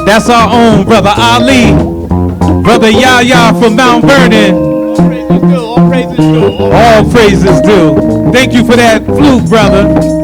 That's our own brother Ali, brother Yaya from Mount Vernon. All praises due. All praises due. Thank you for that flute, brother.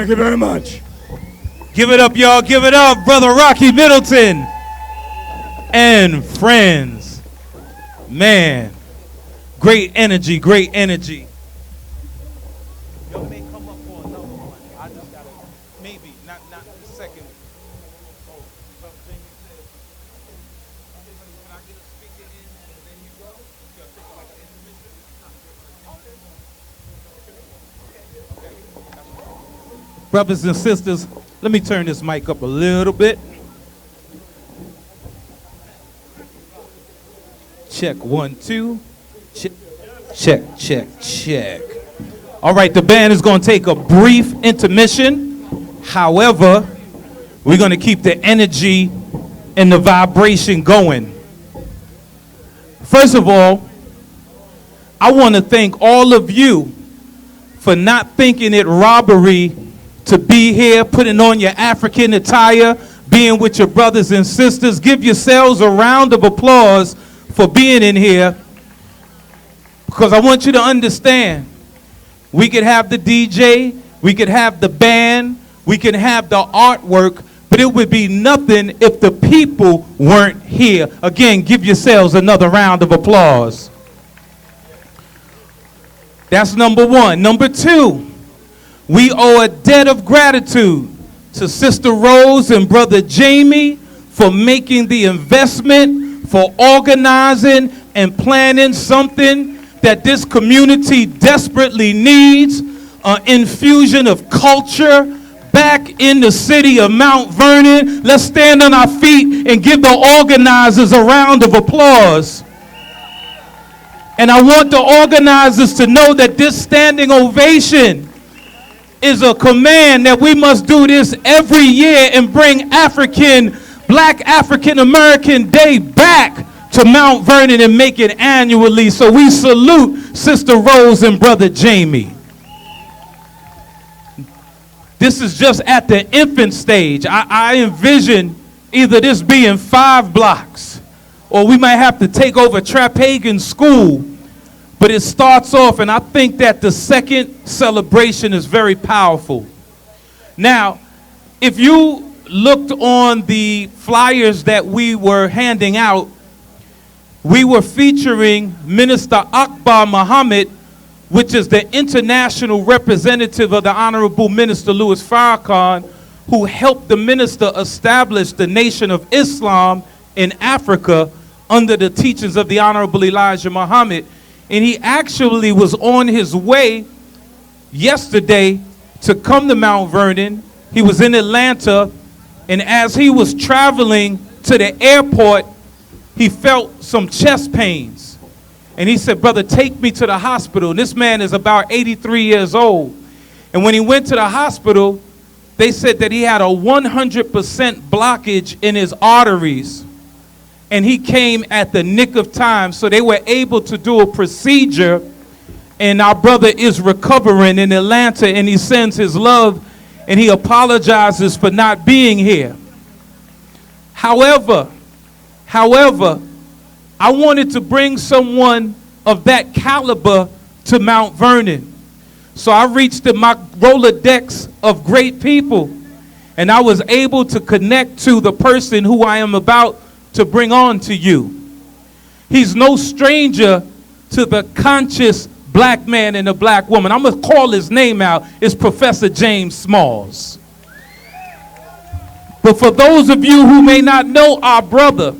Thank you very much. Give it up, y'all. Give it up, Brother Rocky Middleton and friends. Man, great energy, great energy. Y'all may come up for another one. I just gotta, maybe, not the second. Oh, something you said. Can I get a speaker in and then you go? You gotta take like an intermission? Brothers and sisters, let me turn this mic up a little bit. Check 1, 2. Check. All right, the band is going to take a brief intermission. However, we're going to keep the energy and the vibration going. First of all, I want to thank all of you for not thinking it robbery to be here, putting on your African attire, being with your brothers and sisters. Give yourselves a round of applause for being in here, because I want you to understand, we could have the DJ, we could have the band, we can have the artwork, but it would be nothing if the people weren't here. Again, give yourselves another round of applause. That's number one. Number two, we owe a debt of gratitude to Sister Rose and Brother Jamie for making the investment, for organizing and planning something that this community desperately needs, an infusion of culture back in the city of Mount Vernon. Let's stand on our feet and give the organizers a round of applause. And I want the organizers to know that this standing ovation is a command that we must do this every year and bring Black African American Day back to Mount Vernon and make it annually. So we salute Sister Rose and Brother Jamie. This is just at the infant stage. I envision either this being 5 blocks or we might have to take over Trapegan School. But it starts off, and I think that the second celebration is very powerful. Now, if you looked on the flyers that we were handing out, we were featuring Minister Akbar Muhammad, which is the international representative of the Honorable Minister Louis Farrakhan, who helped the minister establish the Nation of Islam in Africa under the teachings of the Honorable Elijah Muhammad. And he actually was on his way yesterday to come to Mount Vernon. He was in Atlanta, and as he was traveling to the airport, he felt some chest pains. And he said, "Brother, take me to the hospital." And this man is about 83 years old. And when he went to the hospital, they said that he had a 100% blockage in his arteries. And he came at the nick of time, so they were able to do a procedure, and our brother is recovering in Atlanta, and he sends his love, and he apologizes for not being here. However, I wanted to bring someone of that caliber to Mount Vernon. So I reached in my Rolodex of great people, and I was able to connect to the person who I am about to bring on to you. He's no stranger to the conscious black man and a black woman. I'm going to call his name out. It's Professor James Smalls. But for those of you who may not know our brother,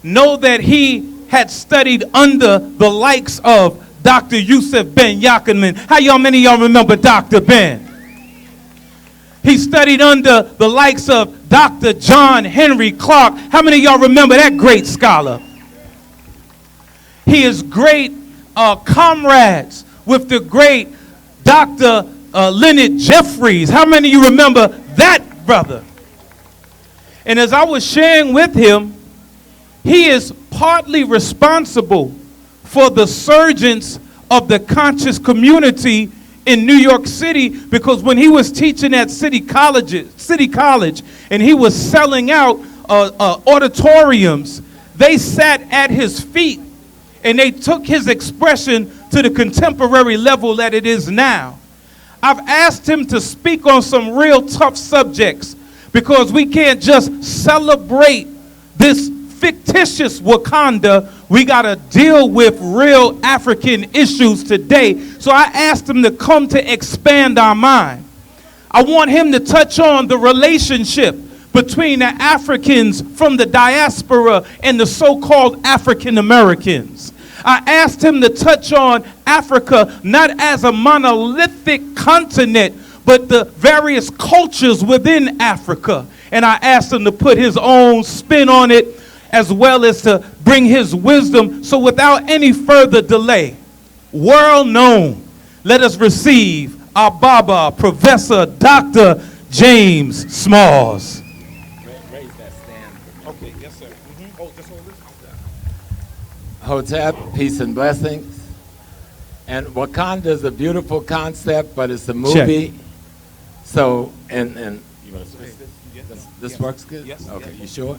know that he had studied under the likes of Dr. Yusuf Ben Yakinman. How many of y'all remember Dr. Ben? He studied under the likes of Dr. John Henry Clark. How many of y'all remember that great scholar? He is great comrades with the great Dr. Leonard Jeffries. How many of you remember that brother? And as I was sharing with him, he is partly responsible for the surgence of the conscious community in New York City, because when he was teaching at City College, and he was selling out auditoriums, they sat at his feet and they took his expression to the contemporary level that it is now. I've asked him to speak on some real tough subjects, because we can't just celebrate this fictitious Wakanda. We got to deal with real African issues today. So I asked him to come to expand our mind. I want him to touch on the relationship between the Africans from the diaspora and the so-called African Americans. I asked him to touch on Africa not as a monolithic continent, but the various cultures within Africa. And I asked him to put his own spin on it, as well as to bring his wisdom. So without any further delay, world known, let us receive our Baba, Professor Dr. James Smalls. Raise that stand. Okay, yes, sir. Oh, just hold this. Hotep, peace and blessings. And Wakanda is a beautiful concept, but it's a movie. So, and you want to switch this? Yes. This works good? Yes. Okay, Yes. you sure?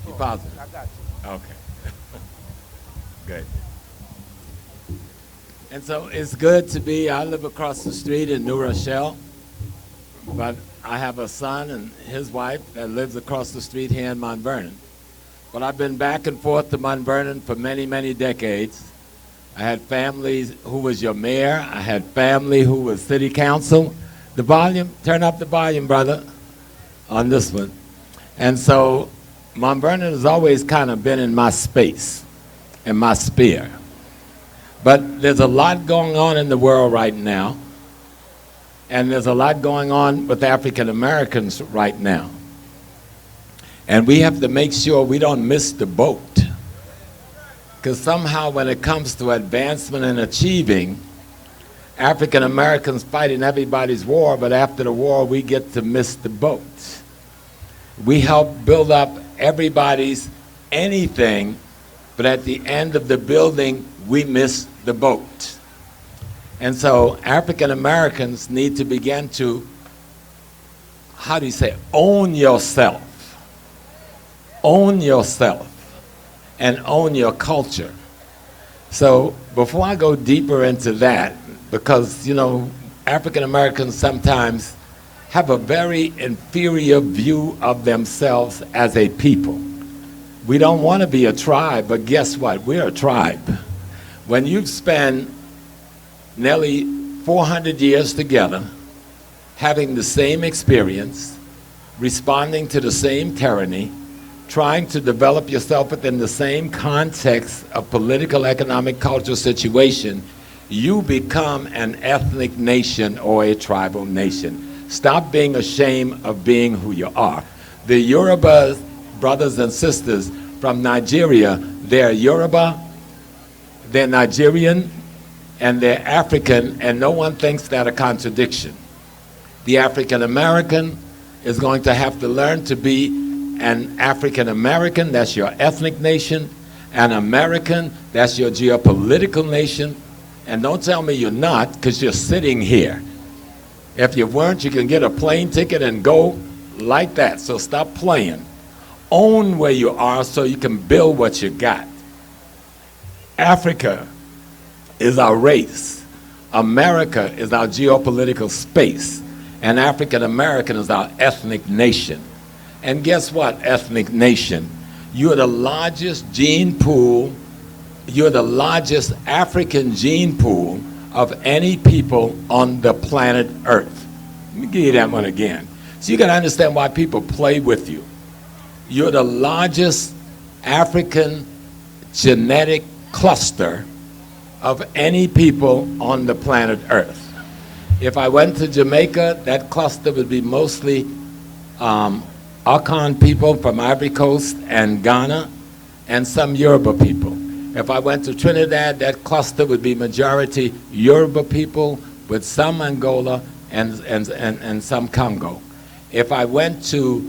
You positive? I got you. Okay. Good. And so it's good to be, I live across the street in New Rochelle, but I have a son and his wife that lives across the street here in Mount Vernon. But I've been back and forth to Mount Vernon for many, many decades. I had families who was your mayor. I had family who was city council. The volume, turn up the volume, brother, on this one. And so Mount Vernon has always kind of been in my space, in my sphere. But there's a lot going on in the world right now. And there's a lot going on with African Americans right now. And we have to make sure we don't miss the boat. Because somehow when it comes to advancement and achieving, African Americans fighting everybody's war, but after the war we get to miss the boat. We help build up everybody's anything, but at the end of the building we miss the boat. And so African Americans need to begin to, how do you say, own yourself. Own yourself and own your culture. So before I go deeper into that, because, you know, African Americans sometimes have a very inferior view of themselves as a people. We don't want to be a tribe, but guess what? We're a tribe. When you've spent nearly 400 years together, having the same experience, responding to the same tyranny, trying to develop yourself within the same context of political, economic, cultural situation, you become an ethnic nation or a tribal nation. Stop being ashamed of being who you are. The Yoruba brothers and sisters from Nigeria, they're Yoruba, they're Nigerian, and they're African, and no one thinks that a contradiction. The African American is going to have to learn to be an African American, that's your ethnic nation, an American, that's your geopolitical nation, and don't tell me you're not, because you're sitting here. If you weren't, you can get a plane ticket and go like that, so stop playing. Own where you are so you can build what you got. Africa is our race. America is our geopolitical space. And African American is our ethnic nation. And guess what, ethnic nation? You're the largest gene pool, you're the largest African gene pool of any people on the planet Earth. Let me give you that one again. So you gotta understand why people play with you. You're the largest African genetic cluster of any people on the planet Earth. If I went to Jamaica, that cluster would be mostly Akan people from Ivory Coast and Ghana, and some Yoruba people. If I went to Trinidad, that cluster would be majority Yoruba people with some Angola and some Congo. If I went to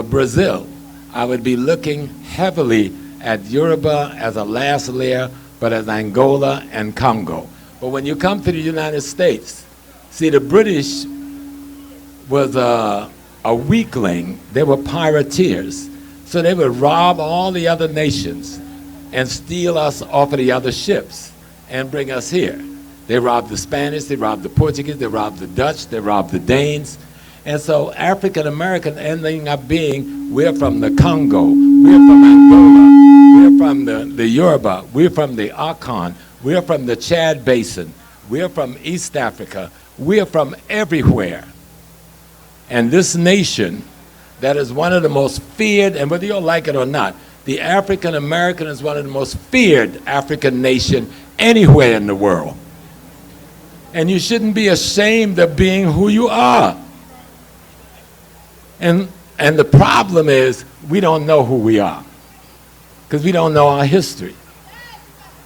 Brazil, I would be looking heavily at Yoruba as a last layer, but as Angola and Congo. But when you come to the United States, see, the British was a weakling. They were pirateers. So they would rob all the other nations and steal us off of the other ships and bring us here. They robbed the Spanish, they robbed the Portuguese, they robbed the Dutch, they robbed the Danes. And so African American ending up being, we're from the Congo, we're from Angola, we're from the Yoruba, we're from the Akan, we're from the Chad Basin, we're from East Africa, we're from everywhere. And this nation that is one of the most feared, and whether you like it or not, the African American is one of the most feared African nation anywhere in the world. And you shouldn't be ashamed of being who you are. And the problem is we don't know who we are because we don't know our history.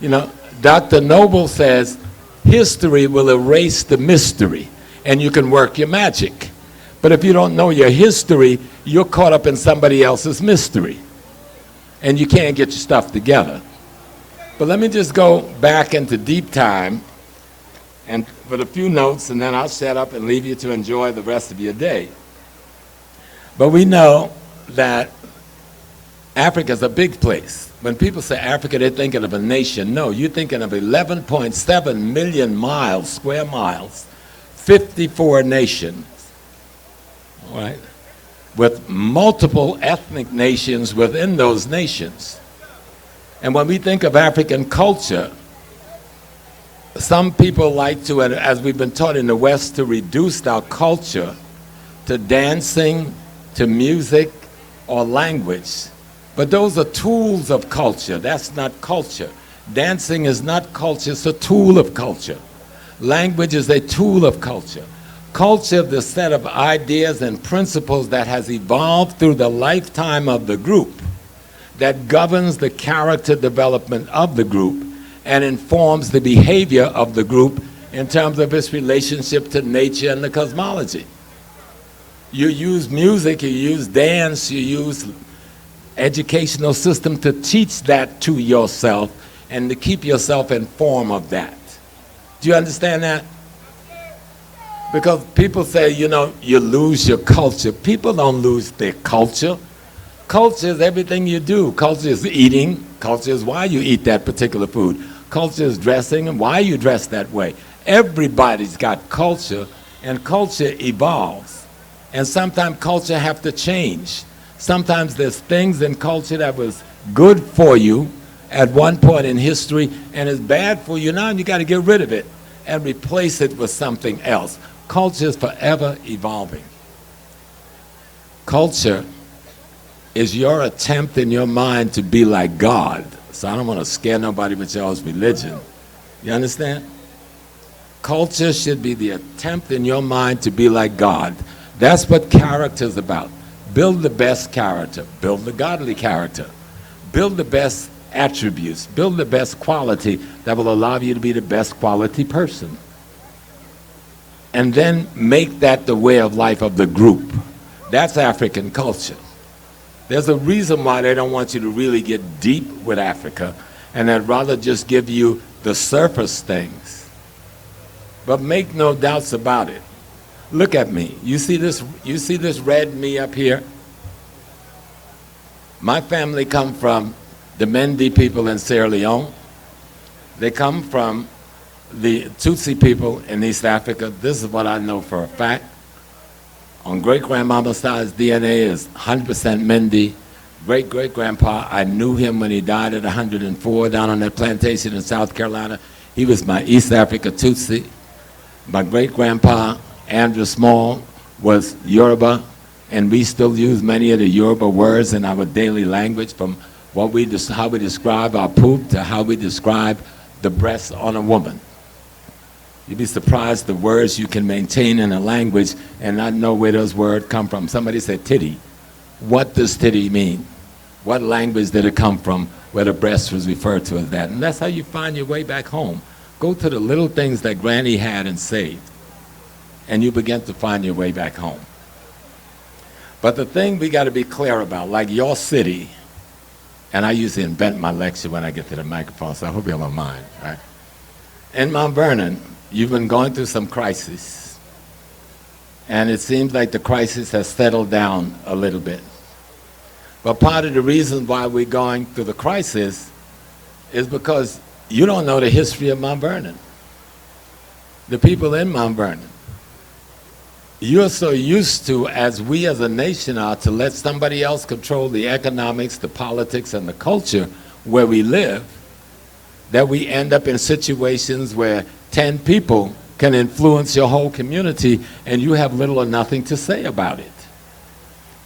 You know, Dr. Noble says history will erase the mystery and you can work your magic. But if you don't know your history, you're caught up in somebody else's mystery and you can't get your stuff together. But let me just go back into deep time and with a few notes, and then I'll shut up and leave you to enjoy the rest of your day. But we know that Africa is a big place. When people say Africa, they're thinking of a nation. No, you're thinking of 11.7 million miles, square miles, 54 nations. right, with multiple ethnic nations within those nations. And when we think of African culture, some people like to, and as we've been taught in the West, to reduce our culture to dancing, to music, or language. But those are tools of culture. That's not culture. Dancing is not culture, it's a tool of culture. Language is a tool of culture. Culture is the set of ideas and principles that has evolved through the lifetime of the group, that governs the character development of the group and informs the behavior of the group in terms of its relationship to nature and the cosmology. You use music, you use dance, you use educational system to teach that to yourself and to keep yourself informed of that. Do you understand that? Because people say, you know, you lose your culture. People don't lose their culture. Culture is everything you do. Culture is eating. Culture is why you eat that particular food. Culture is dressing and why you dress that way. Everybody's got culture, and culture evolves. And sometimes culture have to change. Sometimes there's things in culture that was good for you at one point in history and is bad for you now, and you got to get rid of it and replace it with something else. Culture is forever evolving. Culture is your attempt in your mind to be like God. So I don't want to scare nobody with y'all's religion. You understand? Culture should be the attempt in your mind to be like God. That's what character is about. Build the best character. Build the godly character. Build the best attributes. Build the best quality that will allow you to be the best quality person. And then make that the way of life of the group. That's African culture. There's a reason why they don't want you to really get deep with Africa, and they'd rather just give you the surface things. But make no doubts about it. Look at me. You see this red me up here? My family come from the Mendi people in Sierra Leone. They come from the Tutsi people in East Africa. This is what I know for a fact. On great-grandmama's side, his DNA is 100% Mendi. Great-great-grandpa, I knew him when he died at 104 down on that plantation in South Carolina. He was my East Africa Tutsi. My great-grandpa, Andrew Small, was Yoruba, and we still use many of the Yoruba words in our daily language, from how we describe our poop to how we describe the breasts on a woman. You'd be surprised the words you can maintain in a language and not know where those words come from. Somebody said titty. What does titty mean? What language did it come from where the breast was referred to as that? And that's how you find your way back home. Go to the little things that Granny had and saved, and you begin to find your way back home. But the thing we got to be clear about, like your city, and I usually invent my lecture when I get to the microphone, so I hope you don't mind, right? In Mount Vernon, you've been going through some crisis, and it seems like the crisis has settled down a little bit. But part of the reason why we're going through the crisis is because you don't know the history of Mount Vernon. The people in Mount Vernon. You're so used to, as we as a nation are, to let somebody else control the economics, the politics, and the culture where we live, that we end up in situations where 10 people can influence your whole community and you have little or nothing to say about it.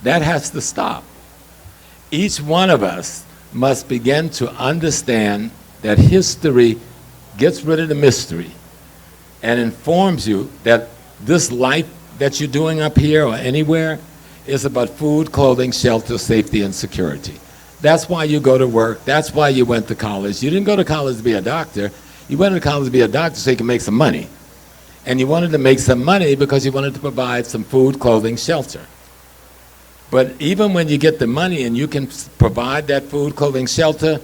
That has to stop. Each one of us must begin to understand that history gets rid of the mystery and informs you that this life that you're doing up here or anywhere is about food, clothing, shelter, safety, and security. That's why you go to work. That's why you went to college. You didn't go to college to be a doctor. You went to college to be a doctor so you can make some money. And you wanted to make some money because you wanted to provide some food, clothing, shelter. But even when you get the money and you can provide that food, clothing, shelter,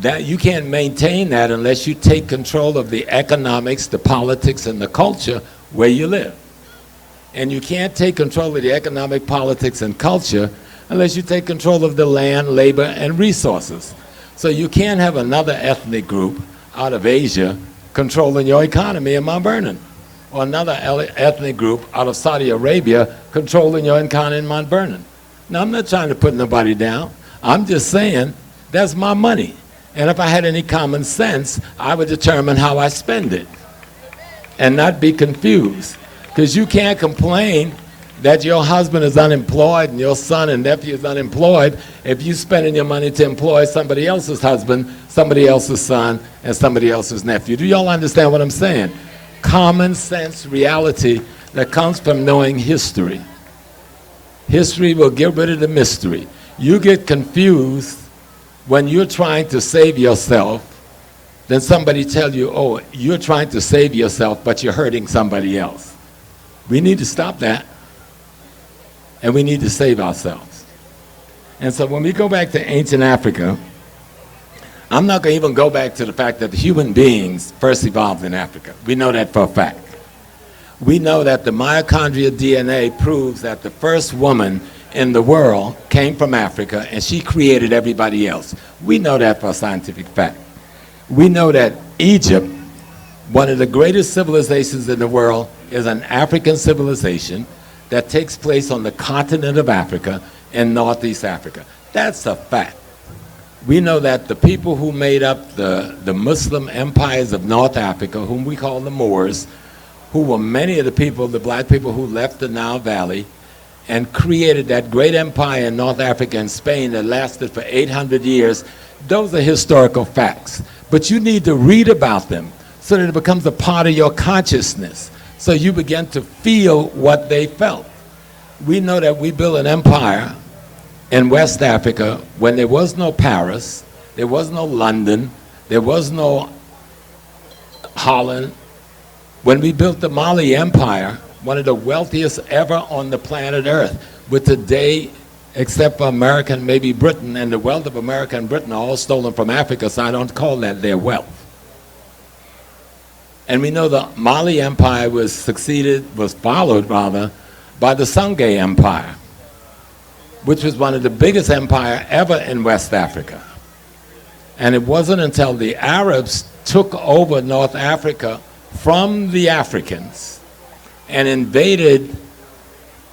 that you can't maintain that unless you take control of the economics, the politics, and the culture where you live. And you can't take control of the economic, politics, and culture unless you take control of the land, labor, and resources. So you can't have another ethnic group out of Asia controlling your economy in Mount Vernon. or another ethnic group out of Saudi Arabia controlling your encounter in Mount Vernon. Now, I'm not trying to put nobody down. I'm just saying that's my money. And if I had any common sense, I would determine how I spend it and not be confused. Because you can't complain that your husband is unemployed and your son and nephew is unemployed if you're spending your money to employ somebody else's husband, somebody else's son, and somebody else's nephew. Do y'all understand what I'm saying? Common sense reality that comes from knowing history. History will get rid of the mystery. You get confused when you're trying to save yourself, then somebody tell you, oh, you're trying to save yourself, but you're hurting somebody else. We need to stop that, and we need to save ourselves. And so when we go back to ancient Africa, I'm not going to even go back to the fact that the human beings first evolved in Africa. We know that for a fact. We know that the mitochondrial DNA proves that the first woman in the world came from Africa, and she created everybody else. We know that for a scientific fact. We know that Egypt, one of the greatest civilizations in the world, is an African civilization that takes place on the continent of Africa in Northeast Africa. That's a fact. We know that the people who made up the Muslim empires of North Africa, whom we call the Moors, who were many of the people, the black people who left the Nile Valley and created that great empire in North Africa and Spain that lasted for 800 years, those are historical facts. But you need to read about them so that it becomes a part of your consciousness, so you begin to feel what they felt. We know that we built an empire in West Africa when there was no Paris, there was no London, there was no Holland. When we built the Mali Empire, one of the wealthiest ever on the planet Earth, with today, except for America and maybe Britain, and the wealth of America and Britain are all stolen from Africa, so I don't call that their wealth. And we know the Mali Empire was followed by the Sungay Empire, which was one of the biggest empires ever in West Africa. And it wasn't until the Arabs took over North Africa from the Africans and invaded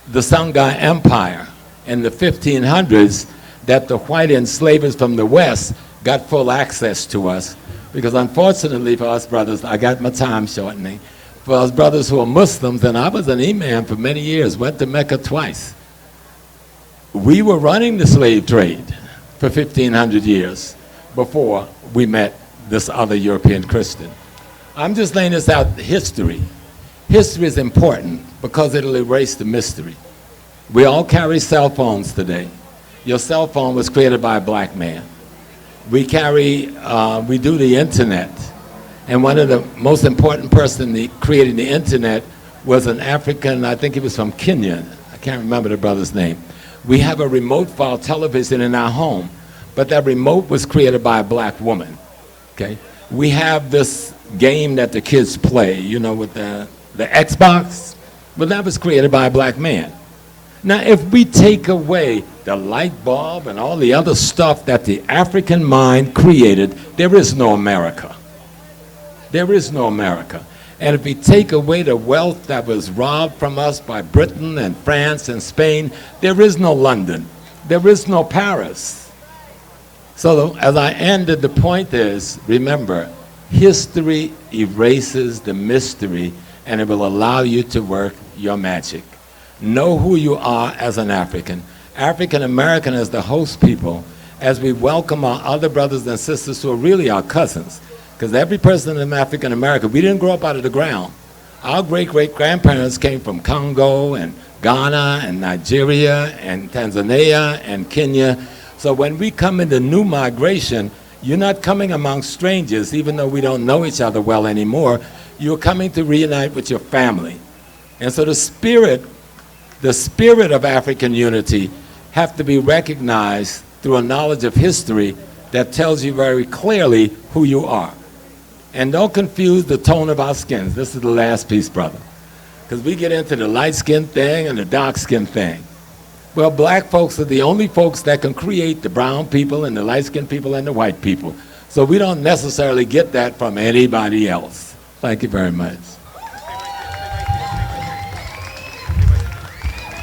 the Sungay Empire in the 1500s that the white enslavers from the West got full access to us. Because unfortunately for us brothers, I got my time shortening, for us brothers who are Muslims, and I was an imam for many years, went to Mecca twice. We were running the slave trade for 1,500 years before we met this other European Christian. I'm just laying this out, history. History is important because it'll erase the mystery. We all carry cell phones today. Your cell phone was created by a black man. We do the internet. And one of the most important person creating the internet was an African, I think he was from Kenya. I can't remember the brother's name. We have a remote for our television in our home, but that remote was created by a black woman, okay? We have this game that the kids play, you know, with the Xbox, but that was created by a black man. Now, if we take away the light bulb and all the other stuff that the African mind created, there is no America. There is no America. And if we take away the wealth that was robbed from us by Britain and France and Spain, there is no London. There is no Paris. So as I ended, the point is, remember, history erases the mystery, and it will allow you to work your magic. Know who you are as an African. African American as the host people, as we welcome our other brothers and sisters who are really our cousins. Because every person in African America, we didn't grow up out of the ground. Our great-great-grandparents came from Congo and Ghana and Nigeria and Tanzania and Kenya. So when we come into new migration, you're not coming among strangers, even though we don't know each other well anymore. You're coming to reunite with your family. And so the spirit of African unity have to be recognized through a knowledge of history that tells you very clearly who you are. And don't confuse the tone of our skins. This is the last piece, brother. Because we get into the light skin thing and the dark skin thing. Well, black folks are the only folks that can create the brown people and the light skinned people and the white people. So we don't necessarily get that from anybody else. Thank you very much.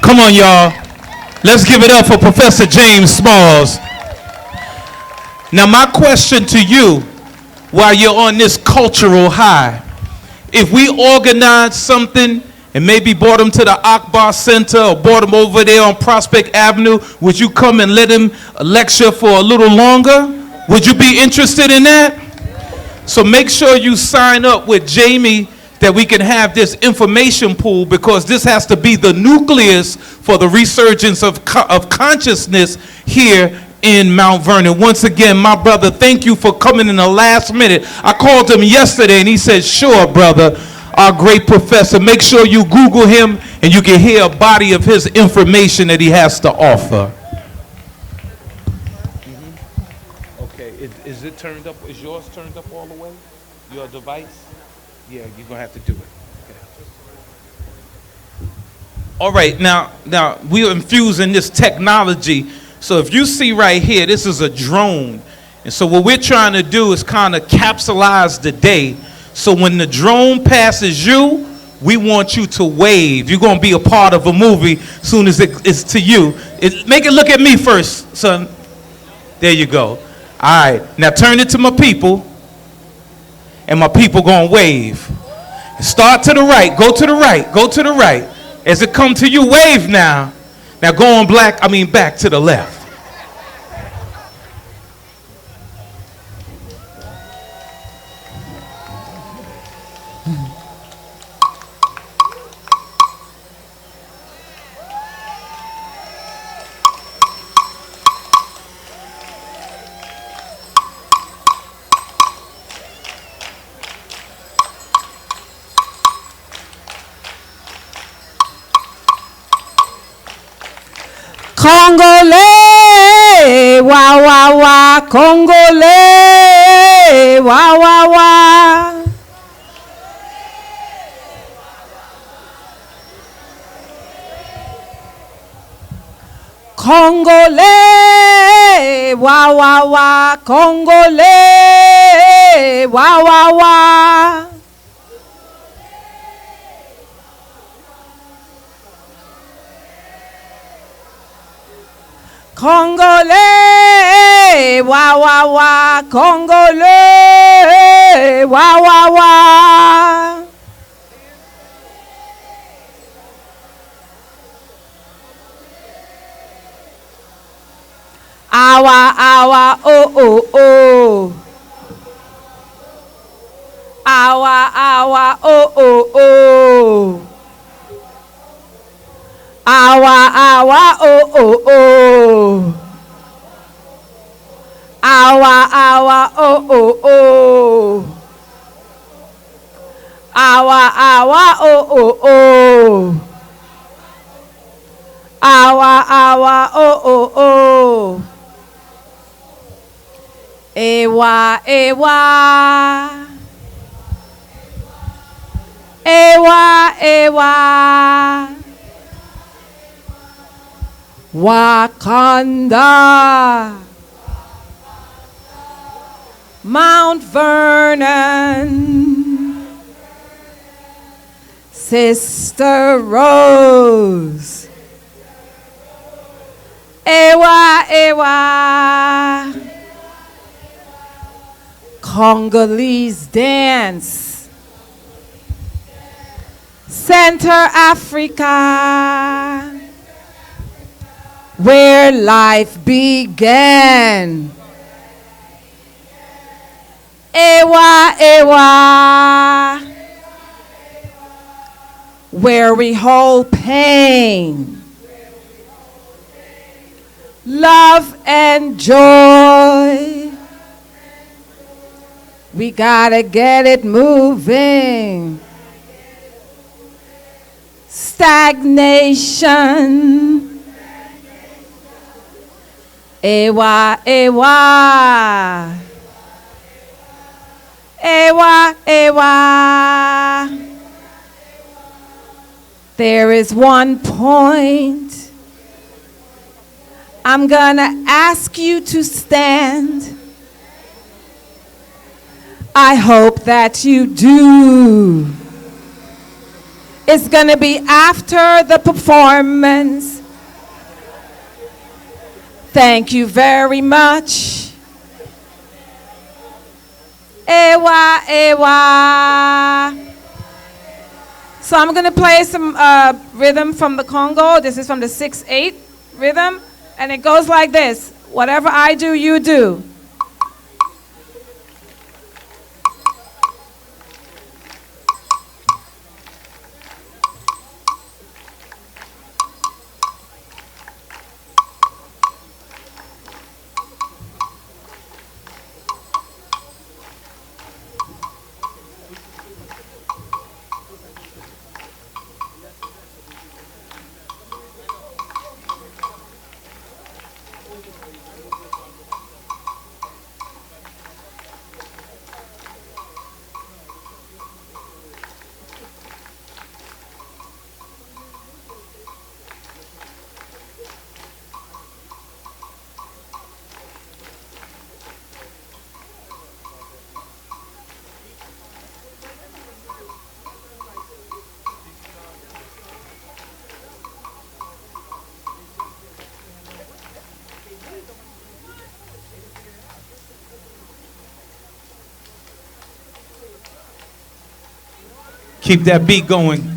Come on, y'all. Let's give it up for Professor James Smalls. Now, my question to you, while you're on this cultural high, if we organize something and maybe brought him to the Akbar Center or brought him over there on Prospect Avenue, would you come and let him lecture for a little longer? Would you be interested in that? So make sure you sign up with Jamie that we can have this information pool, because this has to be the nucleus for the resurgence of consciousness here in Mount Vernon. Once again, my brother, thank you for coming in the last minute. I called him yesterday and he said, sure, brother, our great professor. Make sure you Google him and you can hear a body of his information that he has to offer. Okay, is it turned up? Is yours turned up all the way? Your device? Yeah, you're gonna have to do it. Okay. All right, now we're infusing this technology. So if you see right here, this is a drone. And so what we're trying to do is kind of capsulize the day. So when the drone passes you, we want you to wave. You're gonna be a part of a movie soon as it's to you. Make it look at me first, son. There you go. All right, now turn it to my people. And my people gonna wave. Start to the right, go to the right, go to the right. As it come to you, wave now. Now go on back to the left. Congolais, wa wa wa, Congolais, wa wa wa. Congolais, wa wa wa, Congolais, wa wa wa. Congolais, wa wa wa, Congolais, wa wa wa. Awa awa oh oh oh. Awa awa oh oh oh. Awa awa oh oh oh. Awa awa oh oh oh. Awa awa oh oh oh. Awa awa oh oh oh. Ewa ewa. Ewa ewa. Wakanda, Mount Vernon, Sister Rose, Ewa Ewa, Congolese dance, Center Africa, where life began. Ewa, Ewa, where we hold pain, love and joy. We gotta get it moving. Stagnation. Ewa, Ewa. Ewa, Ewa. There is one point. I'm gonna ask you to stand. I hope that you do. It's going to be after the performance. Thank you very much. Ewa, ewa. So I'm going to play some rhythm from the Congo. This is from the 6/8 rhythm. And it goes like this. Whatever I do, you do. Keep that beat going.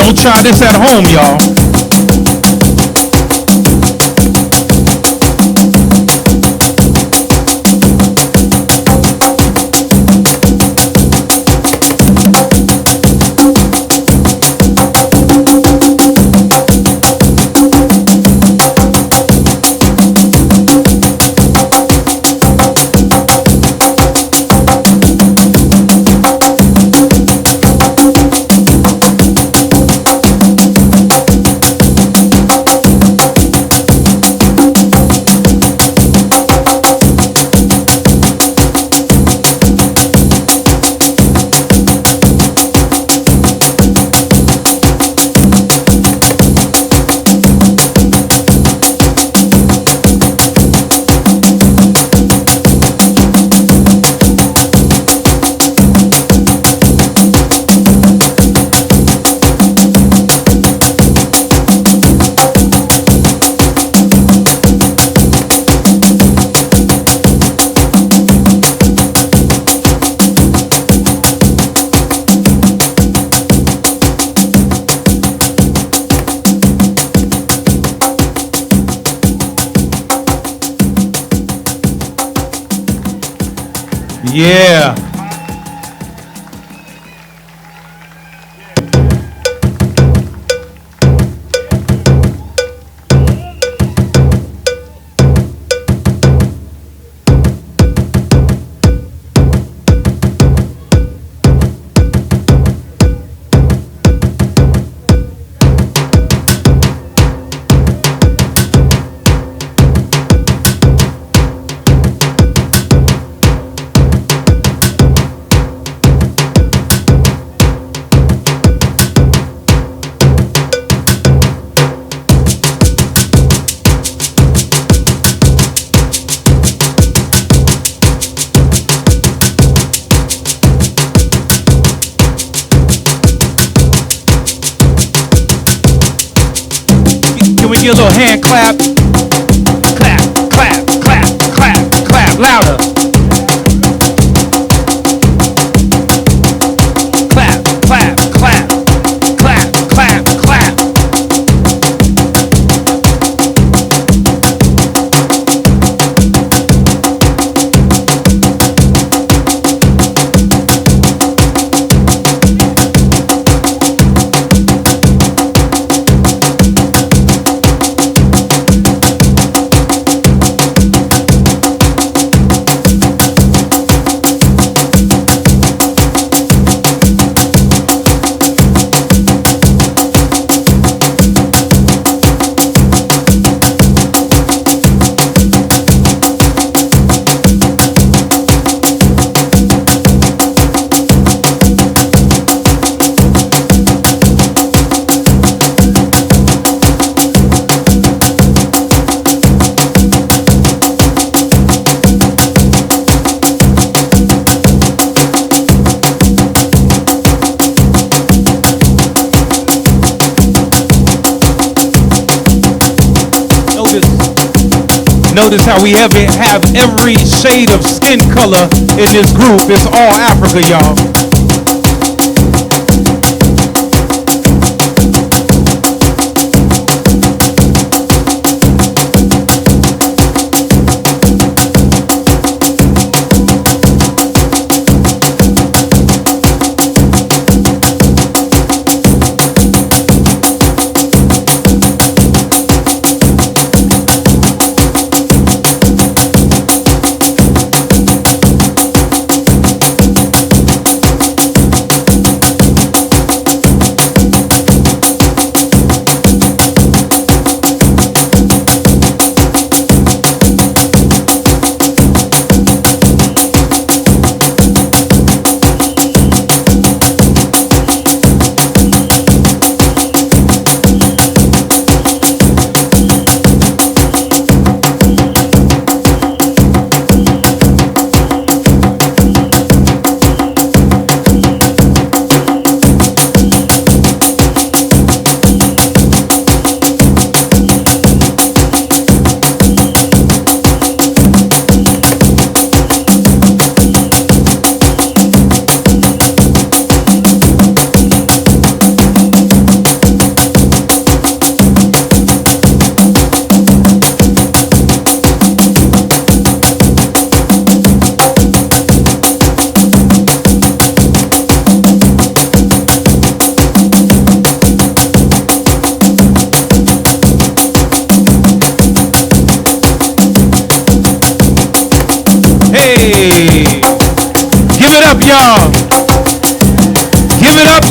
Don't try this at home, y'all. Yeah. Can we get a little hand clap? Clap, clap, clap, clap, clap, louder. Clap, clap, clap, clap, clap, clap. Notice how we have every shade of skin color in this group. It's all Africa, y'all.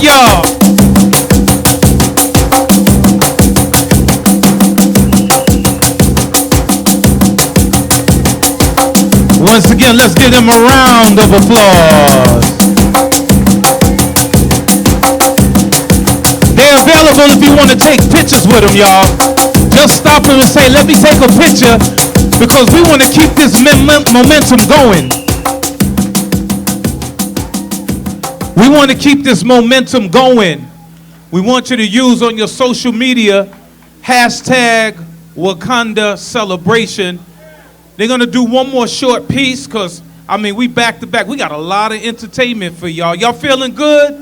y'all. Once again, let's give them a round of applause. They're available if you want to take pictures with them, y'all. Just stop them and say, let me take a picture, because we want to keep this momentum going. We want to keep this momentum going. We want you to use on your social media, hashtag Wakanda celebration. They're going to do one more short piece because, I mean, we back to back. We got a lot of entertainment for y'all. Y'all feeling good?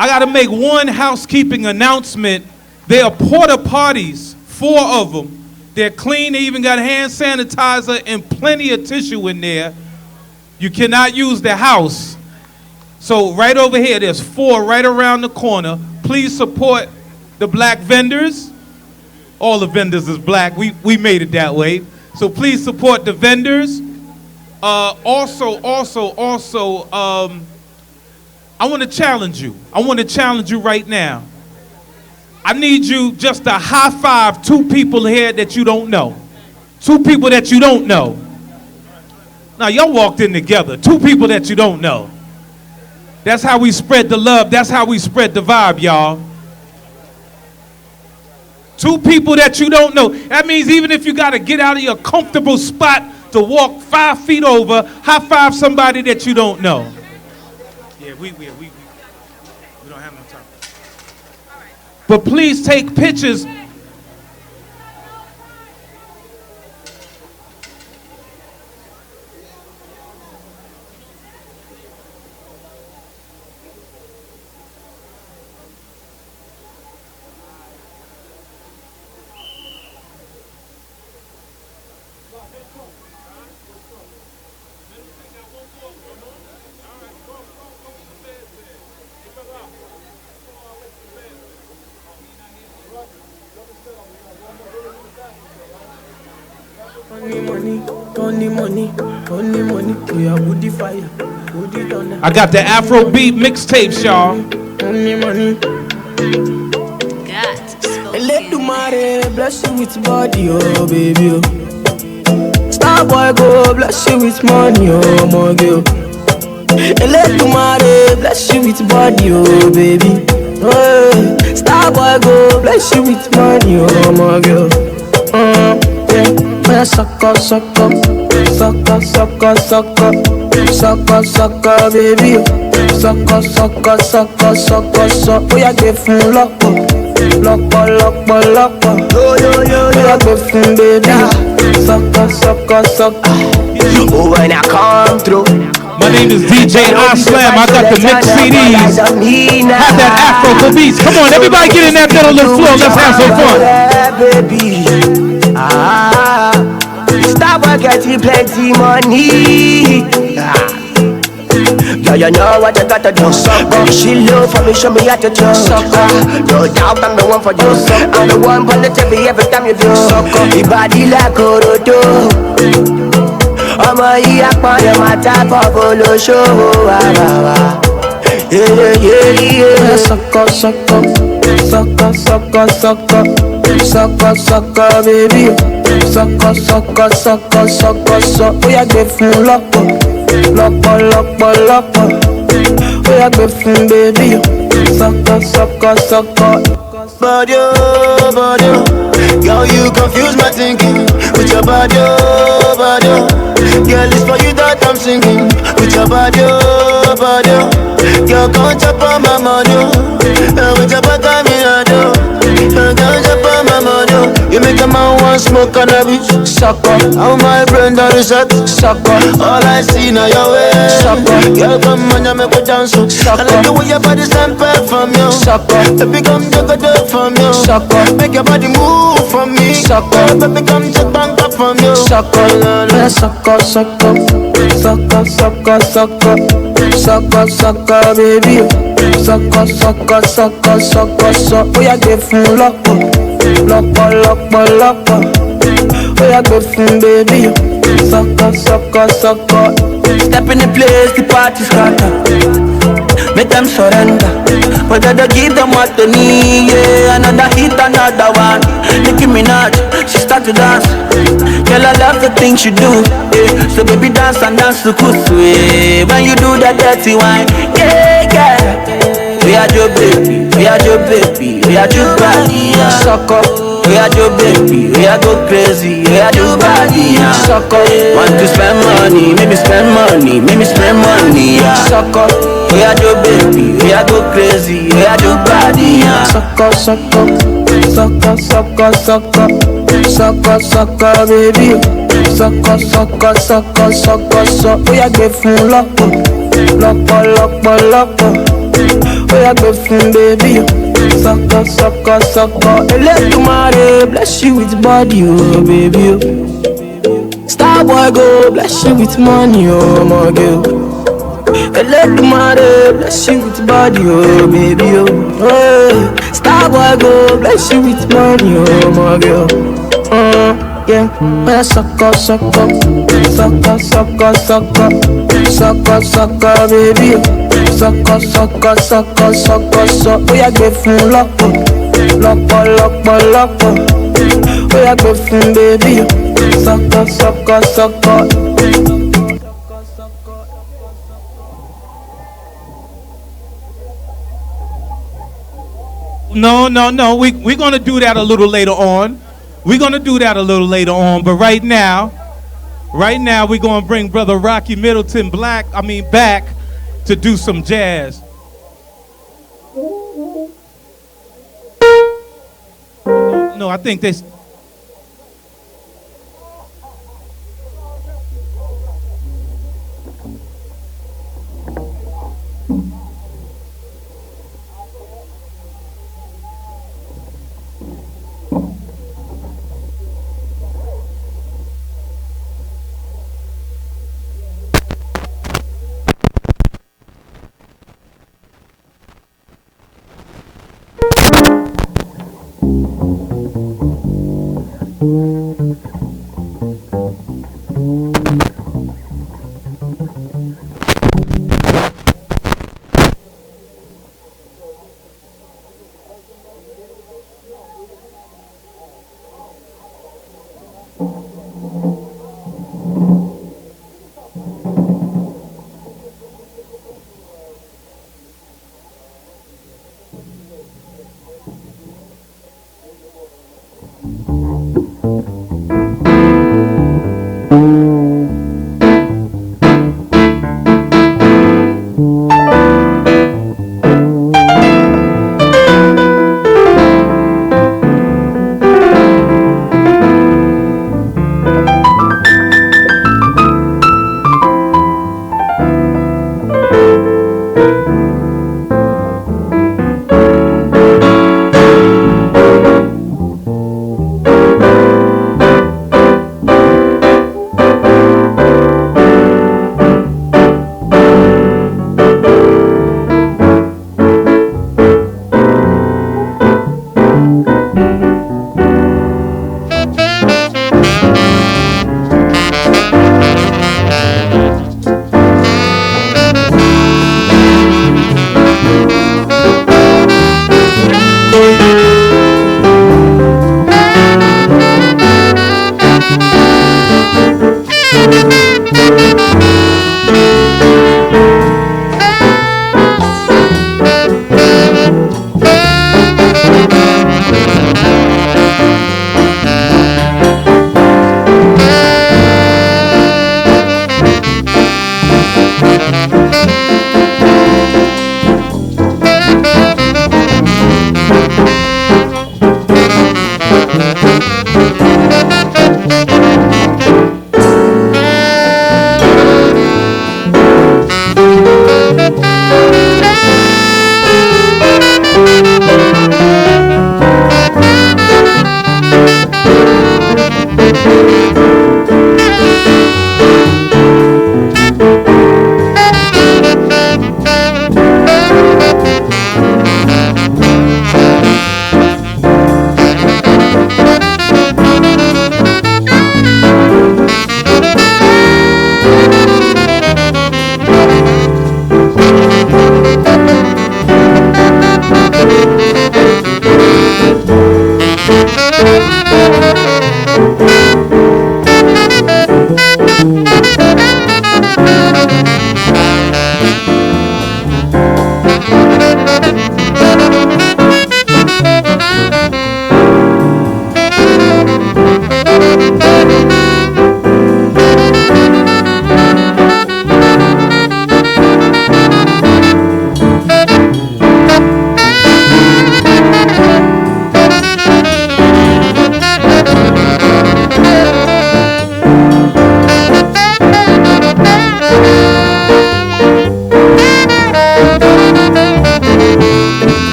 I got to make one housekeeping announcement. There are porta potties, 4 of them. They're clean. They even got hand sanitizer and plenty of tissue in there. You cannot use the house. So right over here, there's 4 right around the corner. Please support the black vendors. All the vendors is black. We made it that way. So please support the vendors. Also, I want to challenge you. I want to challenge you right now. I need you just to high five 2 people here that you don't know. 2 people that you don't know. Now, y'all walked in together. 2 people that you don't know. That's how we spread the love. That's how we spread the vibe, y'all. 2 people that you don't know. That means even if you got to get out of your comfortable spot to walk 5 feet over, high five somebody that you don't know. Yeah, we don't have no time. But please take pictures. I got the Afrobeat mixtapes, y'all. Let the money bless you with body, oh baby. Oh. Star boy go bless you with money, oh my girl. Let the money bless you with body, oh baby. Oh, star boy go bless you with money, oh my girl. Yeah, sucker, sucker, sucker, sucker, sucker, sucker, sucker, baby. Sucker, sucker, sucker, sucker, sucker. Oh, yeah, give him lock up, lock up, lock up, lock up. Yo, yo, yo, yo, give him, baby. Sucker, sucker, sucker. Oh, when I come through. My name is DJ Aslam. I got the mix CDs. Have that Afro beats. Come on, everybody get in that middle of the floor. Let's have some fun. Stop getting plenty money. Yeah, you know what I gotta do. She love for me, show me how to do. No doubt I'm the one for you. I'm the one for the TV every time you do. Your body like Orodo. I'm a yakman, my type of polo show. Yeah, yeah, yeah. Sucker, sucker, sucker, sucker, sucker, sucker, sucker, baby. Sucker, sucker, sucker, sucker, sucker. Oh, yeah, give him lock up, lock up, lock up, lock up. Oh, yeah, give him, baby. Sucker, sucker, sucker. Body, body. Girl, you confuse my thinking with your body, body. Girl, it's for you that I'm singing with your body, body. Girl, come chop on my money, with your back on me, I do. Girl, chop on my money. You make a man want smoke cannabis, sucker. How my brain done reset, sucker. All I see now your way, sucker. Girl, come on, you make me dance, sucker. I like the way your body sample from you, sucker. Baby, come take a dip from you, sucker. Make your body move from me, sucker. Baby, come take bank up from you, sucker. Sucker, sucker, sucker, sucker, sucker, sucker, sucker, baby. Sucker, sucker, sucker, sucker, sucker. Oh, yeah, give him lock up, lock up, lock up, lock up. Oh, yeah, give him, baby. Sucker, sucker, sucker. Step in the place, the party scatter. make them surrender. But I don't give them what they need, yeah. Another hit, another one. Nicki Minaj, she start to dance. Girl, I love the things you do, yeah. So baby, dance and dance to kusu, yeah. When you do that dirty wine, yeah, yeah. We are your baby, we are your baby, we are your body, yeah. Suck up. We are your baby, we are go crazy, we are your body, yeah. Suck up. Want to spend money, make me spend money, make me spend money, yeah. Suck up. We are your baby, we are go crazy, we are your body, yeah. Suck up, suck up, suck up, suck up, suck up, suck up, suck up, baby. Suck up, suck up, suck up, suck up, suck up. We are good for lock up, lock up, lock up, lock up. We are good for baby. Suck up, suck up, suck up. Let tomorrow bless you with body, oh baby. Star boy go bless you with money, oh my girl. Let tomorrow bless you with body, oh baby, oh. Hey. Star boy go bless you with money, oh my girl. Yeah, well, suck up, suck up, suck up, suck up, suck up, suck up, suck up, baby. Suck up, suck up, suck up, suck up, suck up. We are good for lock up, lock up, lock up, lock up. We are good for baby. Suck up, suck up, suck up. No. We're going to do that a little later on. We're going to do that a little later on. But right now, we're going to bring Brother Rocky Middleton back to do some jazz. No, I think they...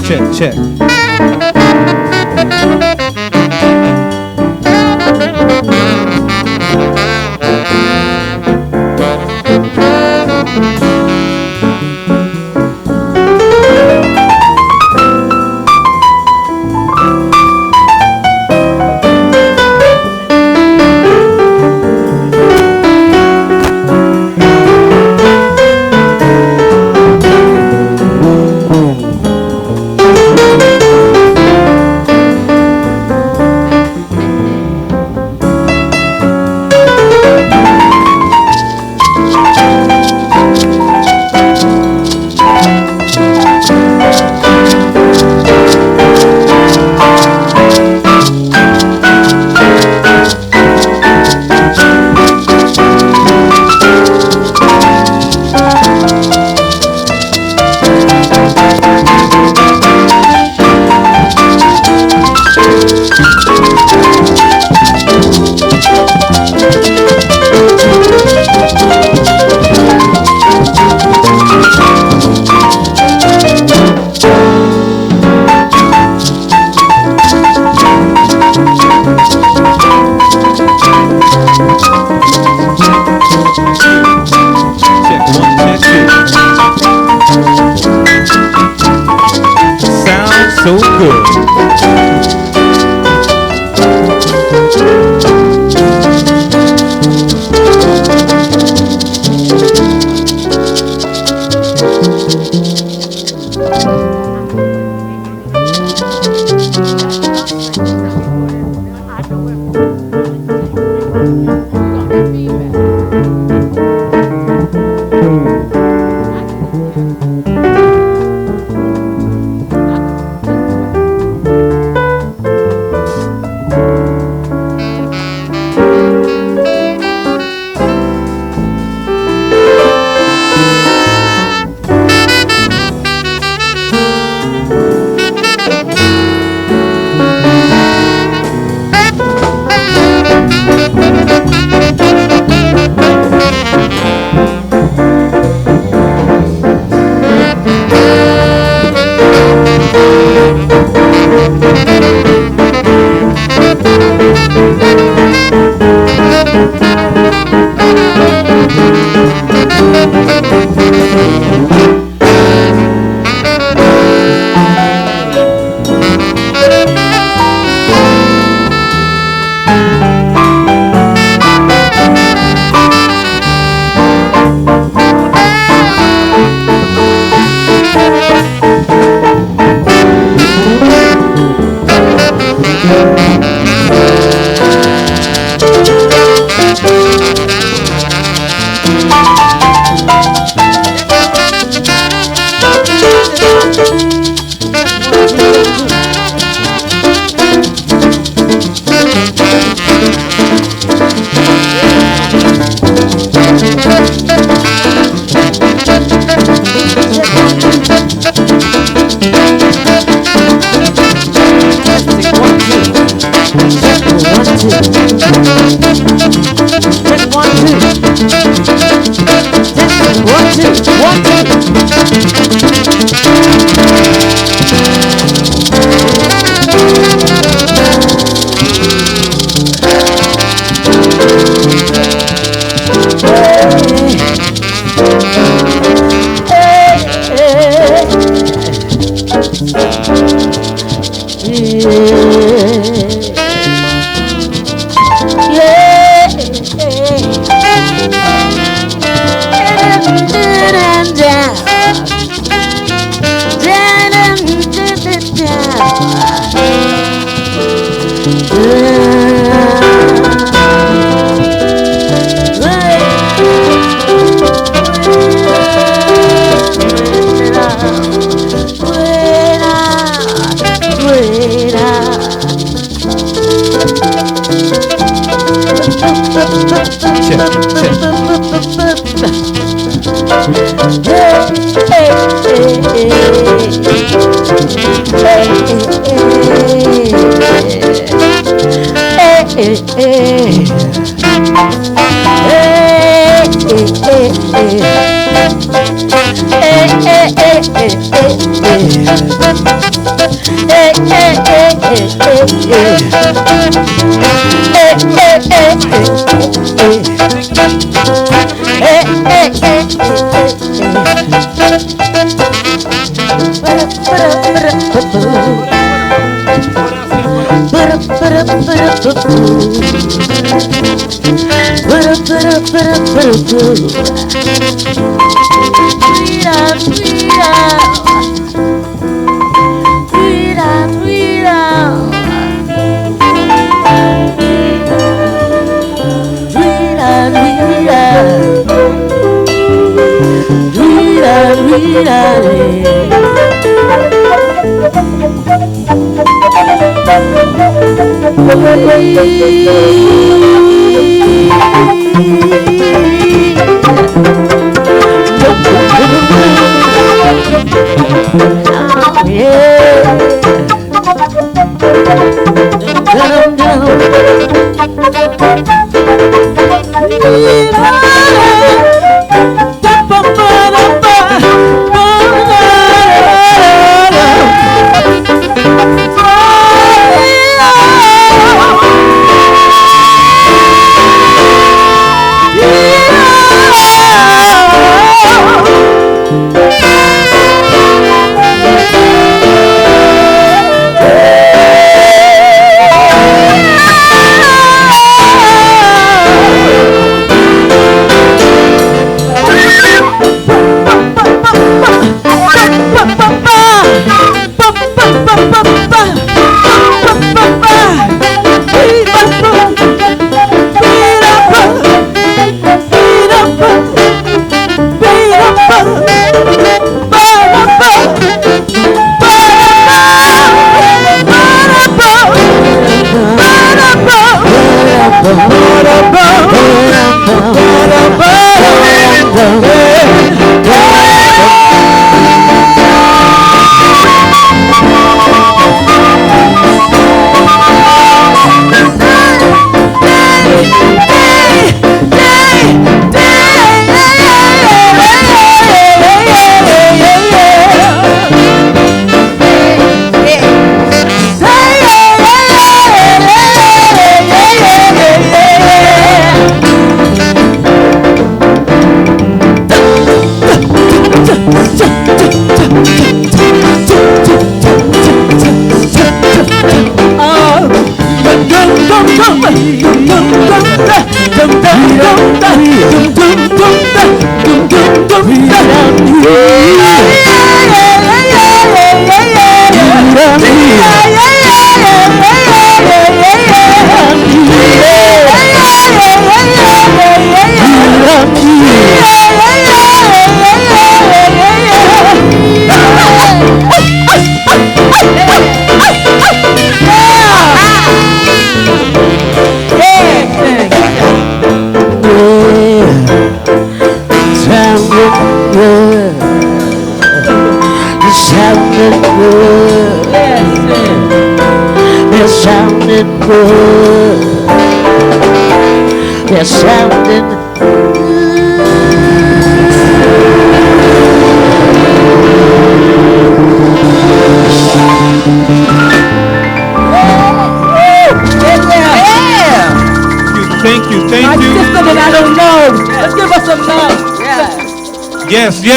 Check, check. Check one, check two. Sounds so good. Check, check.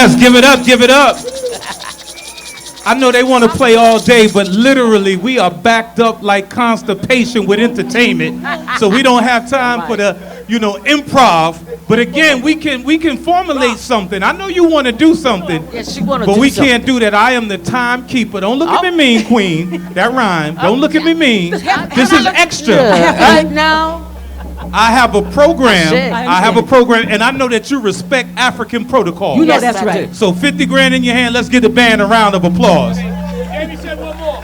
Yes, give it up, give it up. I know they want to play all day, but literally we are backed up like constipation with entertainment. So we don't have time for the, improv. But again, we can formulate something. I know you want to do something. Yes, she want to but do we something. can't do that. I am the timekeeper. Don't look at me mean, Queen. That rhyme. Don't look at me mean. This is extra. Right now. I have a program. I have a program, and I know that you respect African protocol. You know that's right. So 50 grand in your hand. Let's give the band a round of applause. Jamie said one more.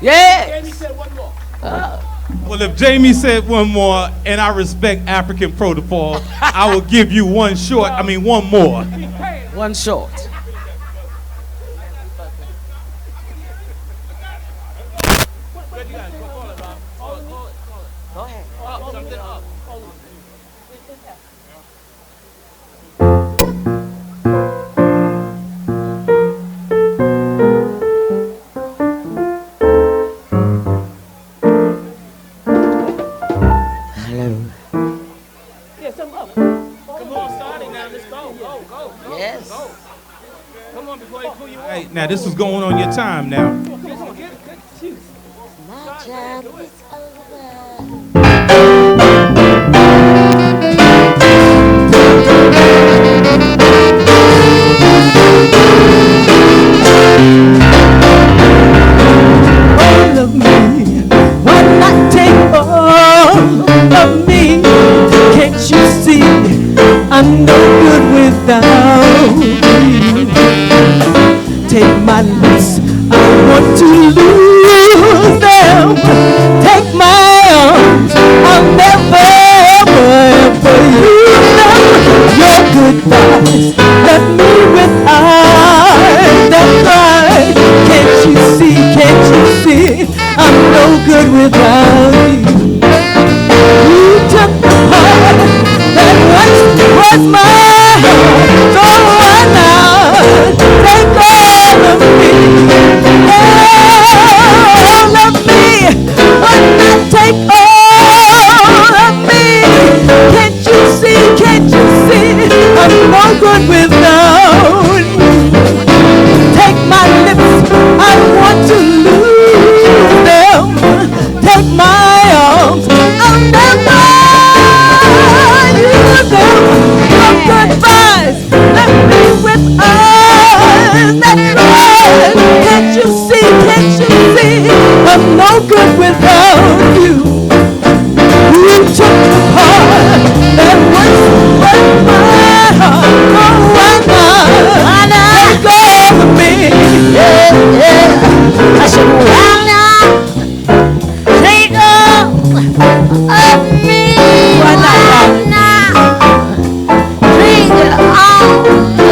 Yeah. Jamie said one more. Well, if Jamie said one more, and I respect African protocol, I will give you one more. One short. Go ahead. Yes. Come on before they pull you All right, now this is going on your time now. My job is over. All of me, why not take all of me? Can't you see I'm no good without you? Take my lips, I want to lose them. Take my arms, I'll never ever use them. Your goodbyes left me with eyes that cry. Can't you see, can't you see, I'm no good without you. You took the part that once was mine, so why not take all of me? All of me, why not take all of me? Can't you see, I'm no good without you. Take my lips, I want to lose them. Take my arms, I'll never use them. Your goodbyes left me with eyes that cry. Can't you see, I'm no good without you. You took the part that once was my heart. Oh, why not take all of me? Yeah, yeah. I said, why not take all of me? Why not take all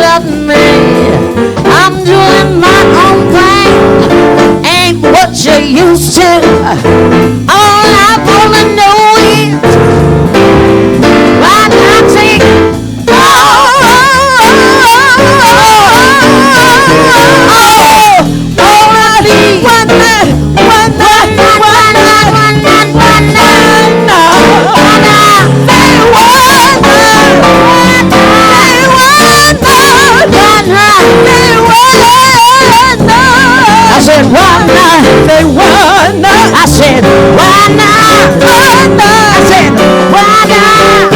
of me? I'm doing my own thing, ain't what you used to. All I wanna know is why not take all of me? Why not? I said, why not? Say why not? I said, why not? Why not? I said, why not?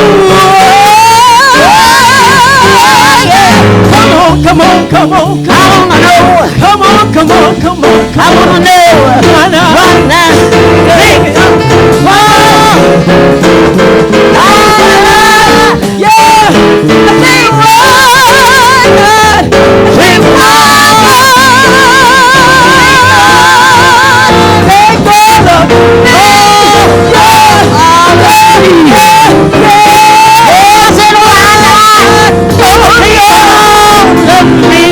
Yeah. Come on. I wanna know. Come on. I wanna know. Why not? Why not? Baby. Yeah. I say why not? Say why? Take all of me. I said why not? Take all of me.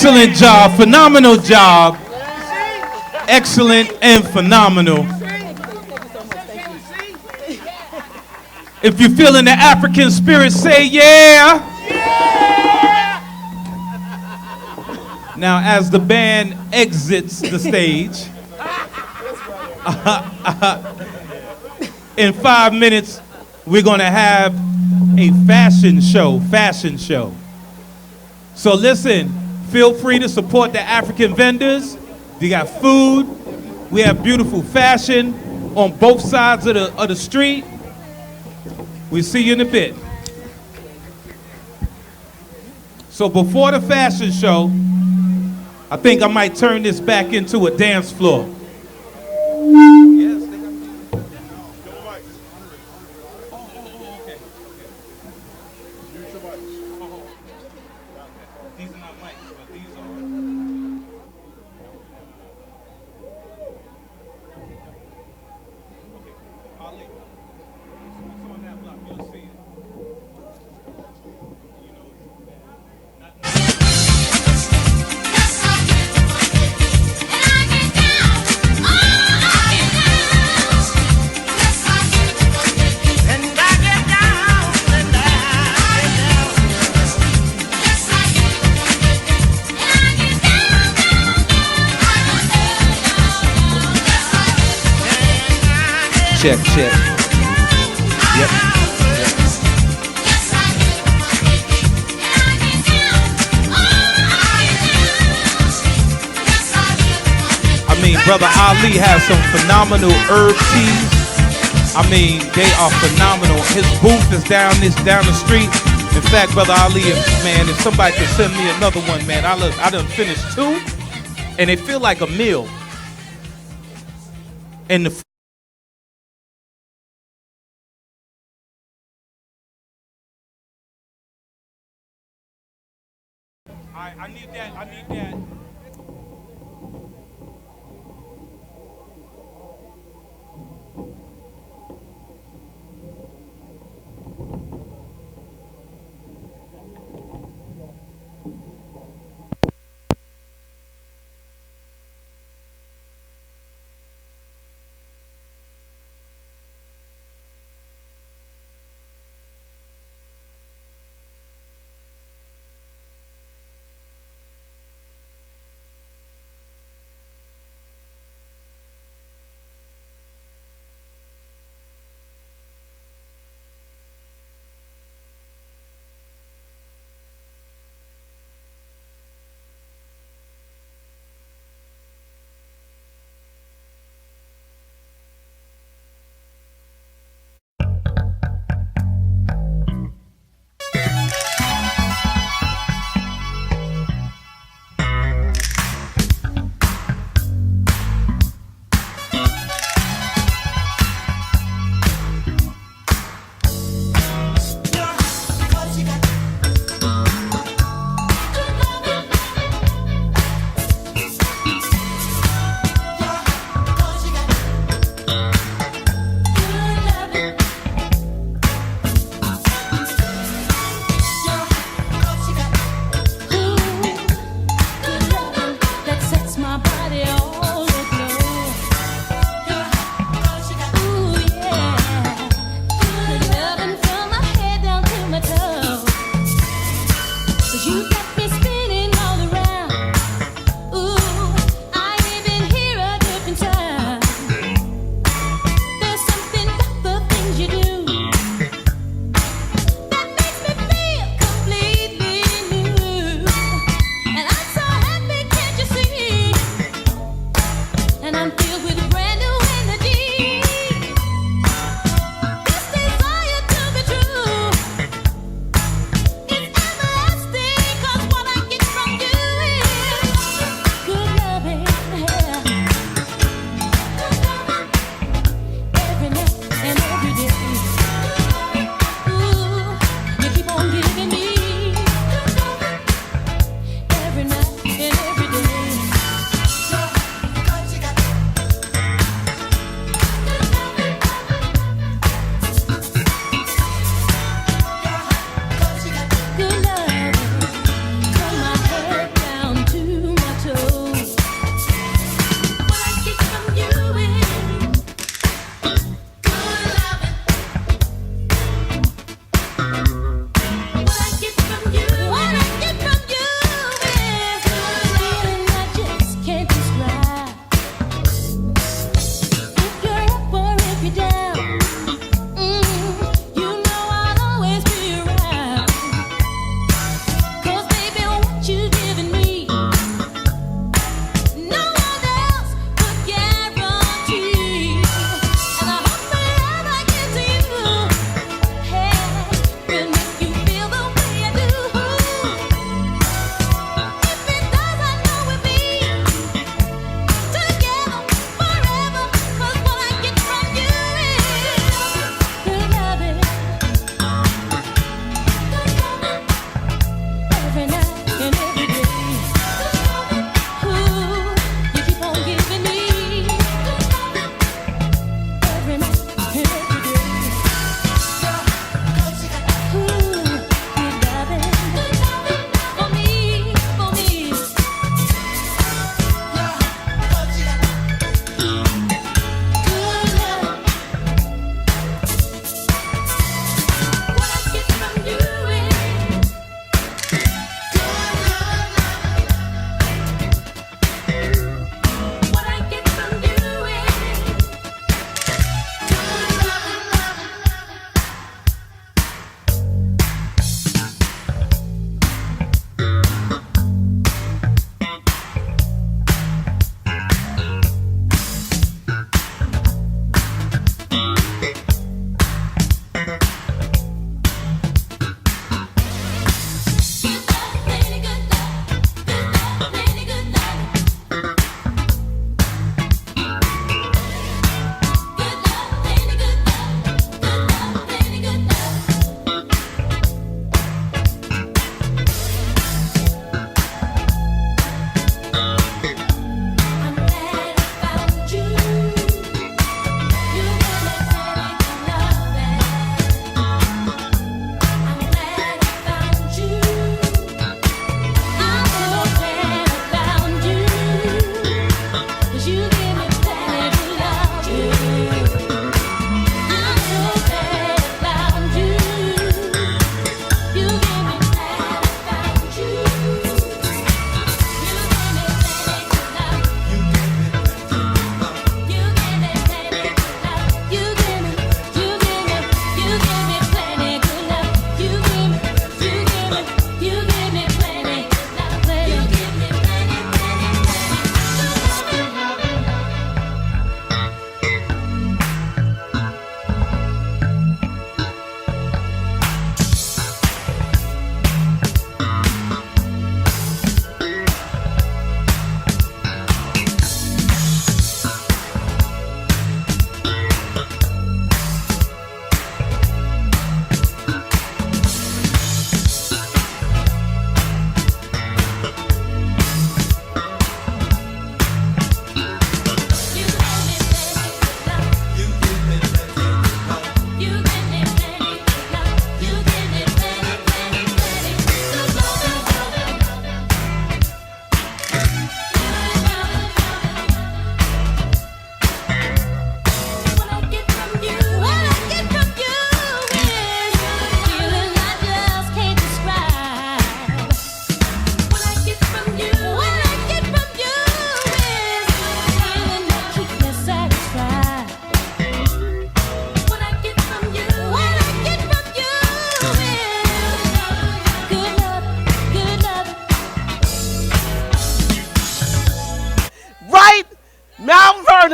Excellent job, phenomenal job. Excellent and phenomenal. If you feel in the African spirit, say yeah. Now, as the band exits the stage, in 5 minutes, we're gonna have a fashion show. So listen, feel free to support the African vendors. You got food. We have beautiful fashion on both sides of the street. We'll see you in a bit. So before the fashion show, I think I might turn this back into a dance floor. Check. Yep. I mean, Brother Ali has some phenomenal herb teas. I mean, they are phenomenal. His booth is down the street. In fact, Brother Ali, man, if somebody could send me another one, man, I done finished 2, and they feel like a meal. And the I need that.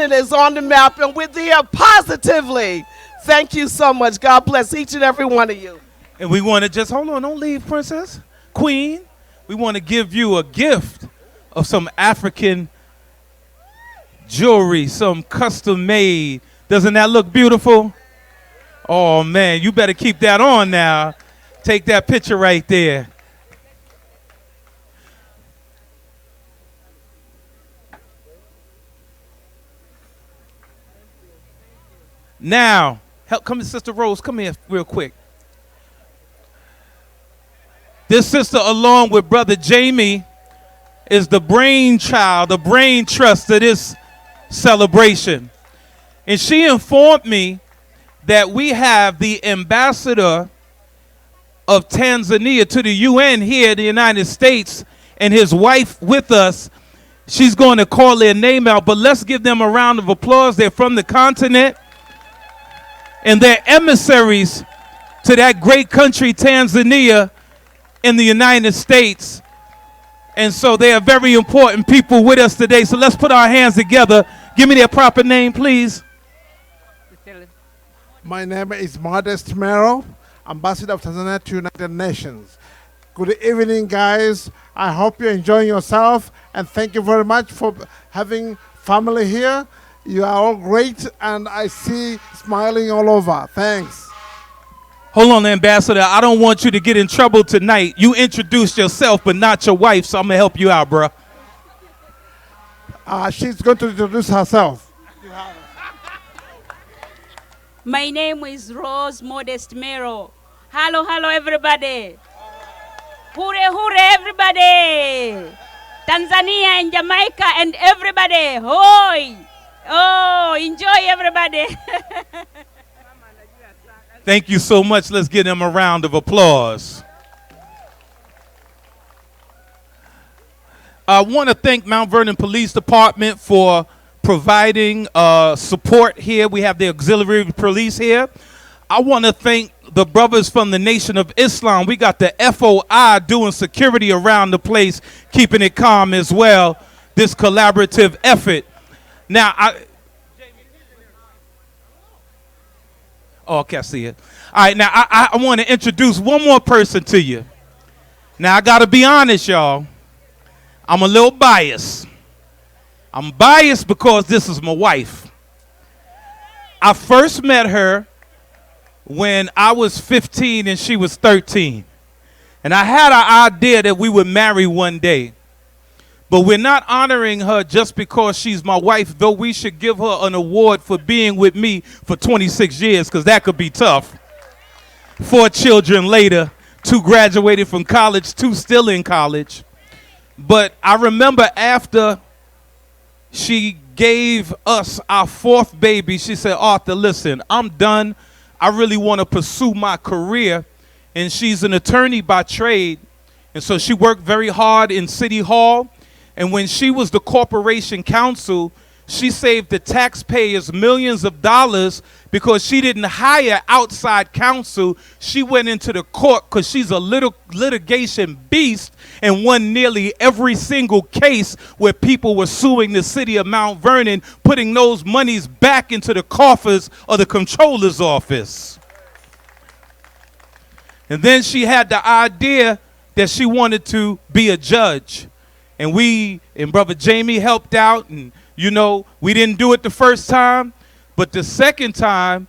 Vernon is on the map, and we're there positively. Thank you so much. God bless each and every one of you. And we want to just, hold on, don't leave, Princess. Queen, we want to give you a gift of some African jewelry, some custom made. Doesn't that look beautiful? Oh, man, you better keep that on now. Take that picture right there. Now, come, Sister Rose, come here real quick. This sister, along with Brother Jamie, is the brainchild, the brain trust of this celebration. And she informed me that we have the ambassador of Tanzania to the UN here in the United States and his wife with us. She's going to call their name out, but let's give them a round of applause. They're from the continent, and they're emissaries to that great country, Tanzania, in the United States. And so they are very important people with us today. So let's put our hands together. Give me their proper name, please. My name is Modest Mero, Ambassador of Tanzania to United Nations. Good evening, guys. I hope you're enjoying yourself, and thank you very much for having family here. You are all great, and I see smiling all over. Thanks. Hold on, Ambassador. I don't want you to get in trouble tonight. You introduced yourself, but not your wife, so I'm going to help you out, bro. She's going to introduce herself. My name is Rose Modest Mero. Hello, hello, everybody. Hooray, hooray, everybody. Tanzania and Jamaica and everybody. Hoi. Oh, enjoy, everybody. Thank you so much. Let's give them a round of applause. I want to thank Mount Vernon Police Department for providing support here. We have the auxiliary police here. I want to thank the brothers from the Nation of Islam. We got the FOI doing security around the place, keeping it calm as well, this collaborative effort. Now, okay, I see it. All right, now I want to introduce one more person to you. Now, I got to be honest, y'all. I'm a little biased. I'm biased because this is my wife. I first met her when I was 15 and she was 13. And I had an idea that we would marry one day. But we're not honoring her just because she's my wife, though we should give her an award for being with me for 26 years, because that could be tough. 4 children later, 2 graduated from college, 2 still in college. But I remember after she gave us our 4th baby, she said, Arthur, listen, I'm done. I really want to pursue my career. And she's an attorney by trade. And so she worked very hard in City Hall. And when she was the corporation counsel, she saved the taxpayers millions of dollars because she didn't hire outside counsel. She went into the court because she's a litigation beast and won nearly every single case where people were suing the city of Mount Vernon, putting those monies back into the coffers of the comptroller's office. And then she had the idea that she wanted to be a judge. And we and Brother Jamie helped out, and you know, we didn't do it the first time, but the second time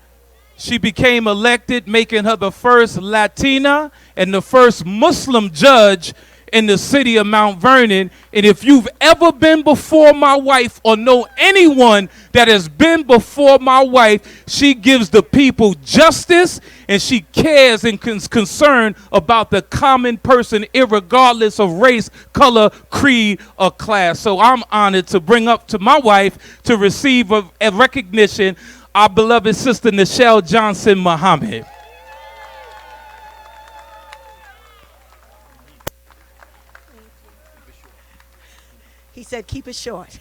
she became elected, making her the first Latina and the first Muslim judge in the city of Mount Vernon. And if you've ever been before my wife or know anyone that has been before my wife, she gives the people justice and she cares and is concerned about the common person, irregardless of race, color, creed, or class. So I'm honored to bring up to my wife to receive a recognition our beloved sister Nichelle Johnson Muhammad. He said, keep it short.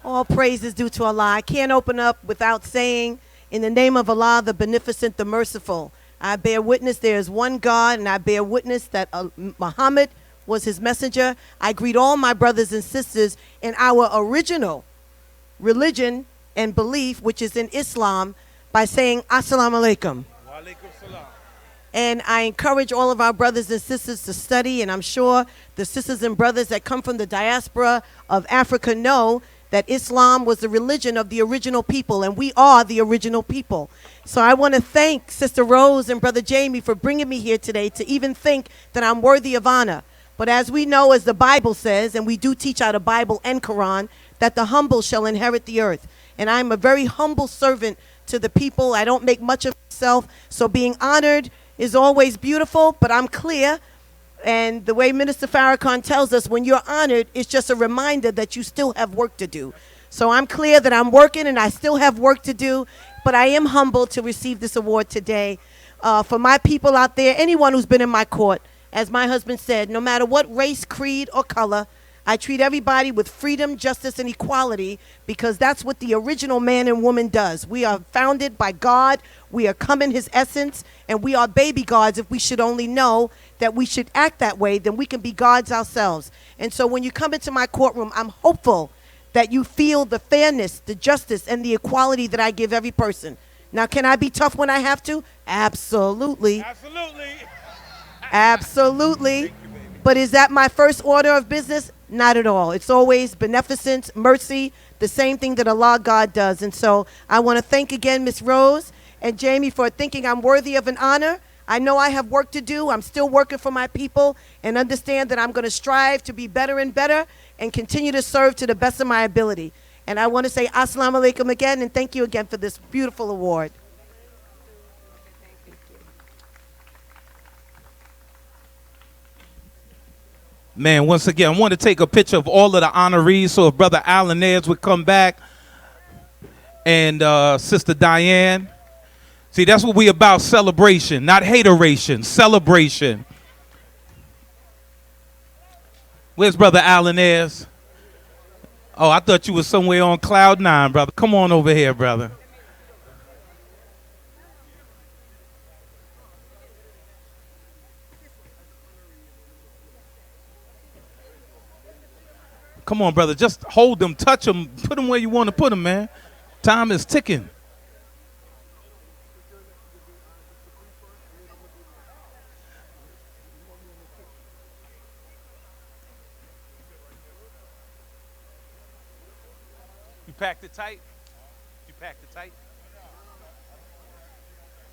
All praise is due to Allah. I can't open up without saying, in the name of Allah, the beneficent, the merciful, I bear witness there is one God, and I bear witness that Muhammad was his messenger. I greet all my brothers and sisters in our original religion and belief, which is in Islam, by saying Assalamu alaikum. And I encourage all of our brothers and sisters to study, and I'm sure the sisters and brothers that come from the diaspora of Africa know that Islam was the religion of the original people, and we are the original people. So I want to thank Sister Rose and Brother Jamie for bringing me here today to even think that I'm worthy of honor. But as we know, as the Bible says, and we do teach out of Bible and Quran, that the humble shall inherit the earth. And I'm a very humble servant to the people. I don't make much of myself, so being honored is always beautiful, but I'm clear. And the way Minister Farrakhan tells us, when you're honored, it's just a reminder that you still have work to do. So I'm clear that I'm working and I still have work to do, but I am humbled to receive this award today. For my people out there, anyone who's been in my court, as my husband said, no matter what race, creed, or color, I treat everybody with freedom, justice, and equality, because that's what the original man and woman does. We are founded by God. We are come in his essence, and we are baby gods. If we should only know that we should act that way, then we can be gods ourselves. And so when you come into my courtroom, I'm hopeful that you feel the fairness, the justice, and the equality that I give every person. Now, can I be tough when I have to? Absolutely. Absolutely. Absolutely. But is that my first order of business? Not at all. It's always beneficence, mercy, the same thing that Allah God does. And so I want to thank again Miss Rose and Jamie for thinking I'm worthy of an honor. I know I have work to do. I'm still working for my people, and understand that I'm going to strive to be better and better and continue to serve to the best of my ability. And I want to say Assalamu alaikum again, and thank you again for this beautiful award. Man, once again, I want to take a picture of all of the honorees, so if Brother Alan Ayers would come back, and Sister Diane. See, that's what we about, celebration, not hateration, celebration. Where's Brother Alan Ayers? Oh, I thought you was somewhere on cloud 9, brother. Come on over here, brother. Come on, brother. Just hold them, touch them, put them where you want to put them, man. Time is ticking. You packed it tight? You packed it tight?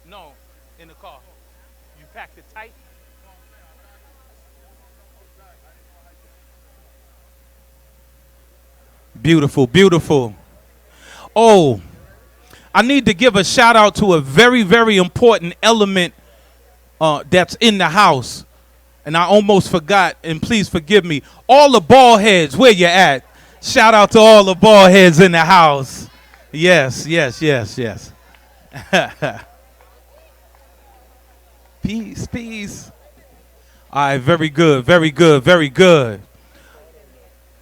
No, in the car. You packed it tight? Beautiful, beautiful. Oh, I need to give a shout out to a very, very important element that's in the house. And I almost forgot, and please forgive me. All the bald heads, where you at? Shout out to all the bald heads in the house. Yes, yes, yes, yes. Peace, peace. All right, very good, very good, very good.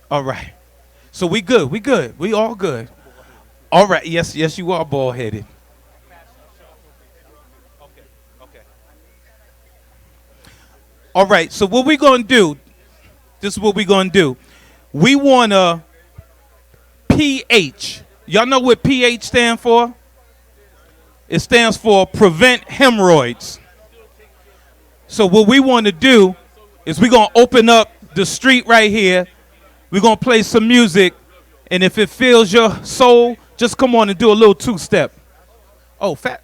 All right. So we good, we good, we all good. All right, yes, yes, you are bald-headed. Okay, okay. All right, so what we gonna do, this is what we gonna do. We wanna PH. Y'all know what PH stand for? It stands for prevent hemorrhoids. So what we wanna do is we gonna open up the street right here. We're going to play some music, and if it fills your soul, just come on and do a little two-step. Oh, fat.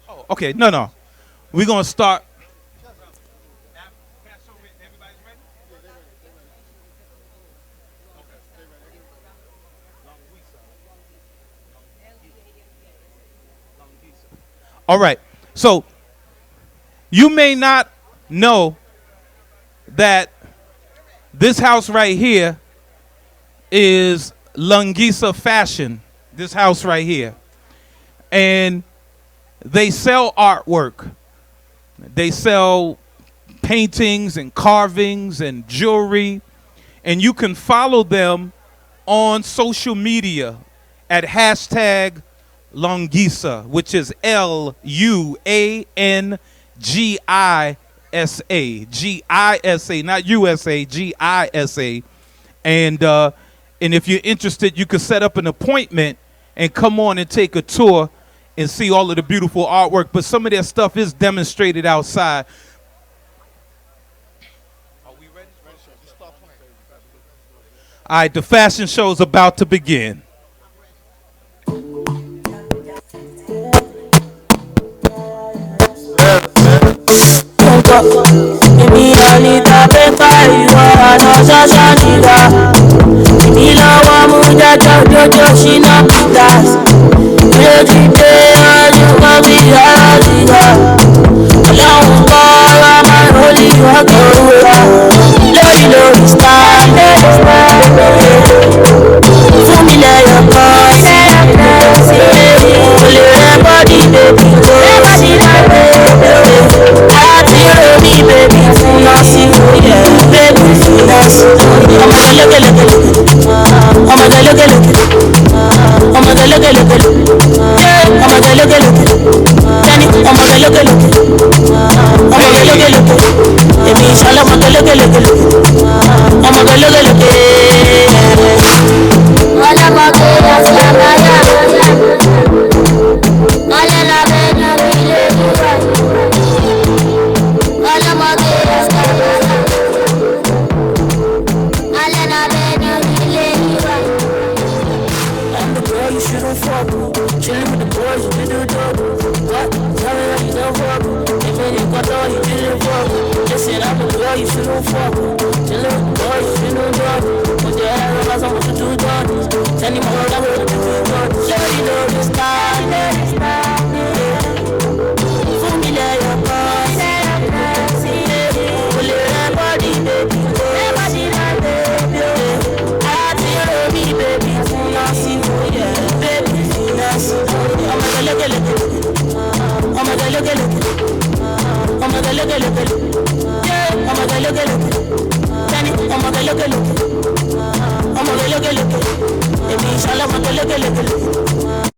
Oh, okay, no. We're going to start. All right, so you may not know that this house right here is Lungisa Fashion, this house right here. And they sell artwork. They sell paintings and carvings and jewelry. And you can follow them on social media at hashtag Lungisa, which is LUANGISA. Gisa, not USA, Gisa. And And if you're interested, you could set up an appointment and come on and take a tour and see all of the beautiful artwork. But some of their stuff is demonstrated outside. Are we ready? All right, the fashion show is about to begin. Baby, I need a paper, you are not such a nigga. Baby, I want to get your she not gas. Every day, you can be a nigga. I don't call my holy water. Lady, stand for me, let your cause. Only your body, baby, me, baby, finance, yeah, baby, finance. I'm gonna look at I'm gonna look at I'm gonna look at yeah, I'm gonna look at Danny, I'm gonna look at I'm gonna look at baby, inshallah, I'm gonna look at I'm gonna look at all of my girls, chillin' with the boys, you do double. What? Tell me how you don't fuck. If it ain't got all you didn't fuck. Listen, I'm the girl you shouldn't fuck. Chillin' with the boys, you shouldn't double. Put your head around someone to do double. Tell me more than what you do double. Let me know this time. For me, let your boss. Pull your body, baby. Everybody, my baby. I feel me, baby. Yeah, baby. I'm gonna look at I'm gonna look at I'm gonna look at yeah, I'm gonna look at Danny, I'm gonna look at I'm gonna look at baby, inshallah, I'm gonna look at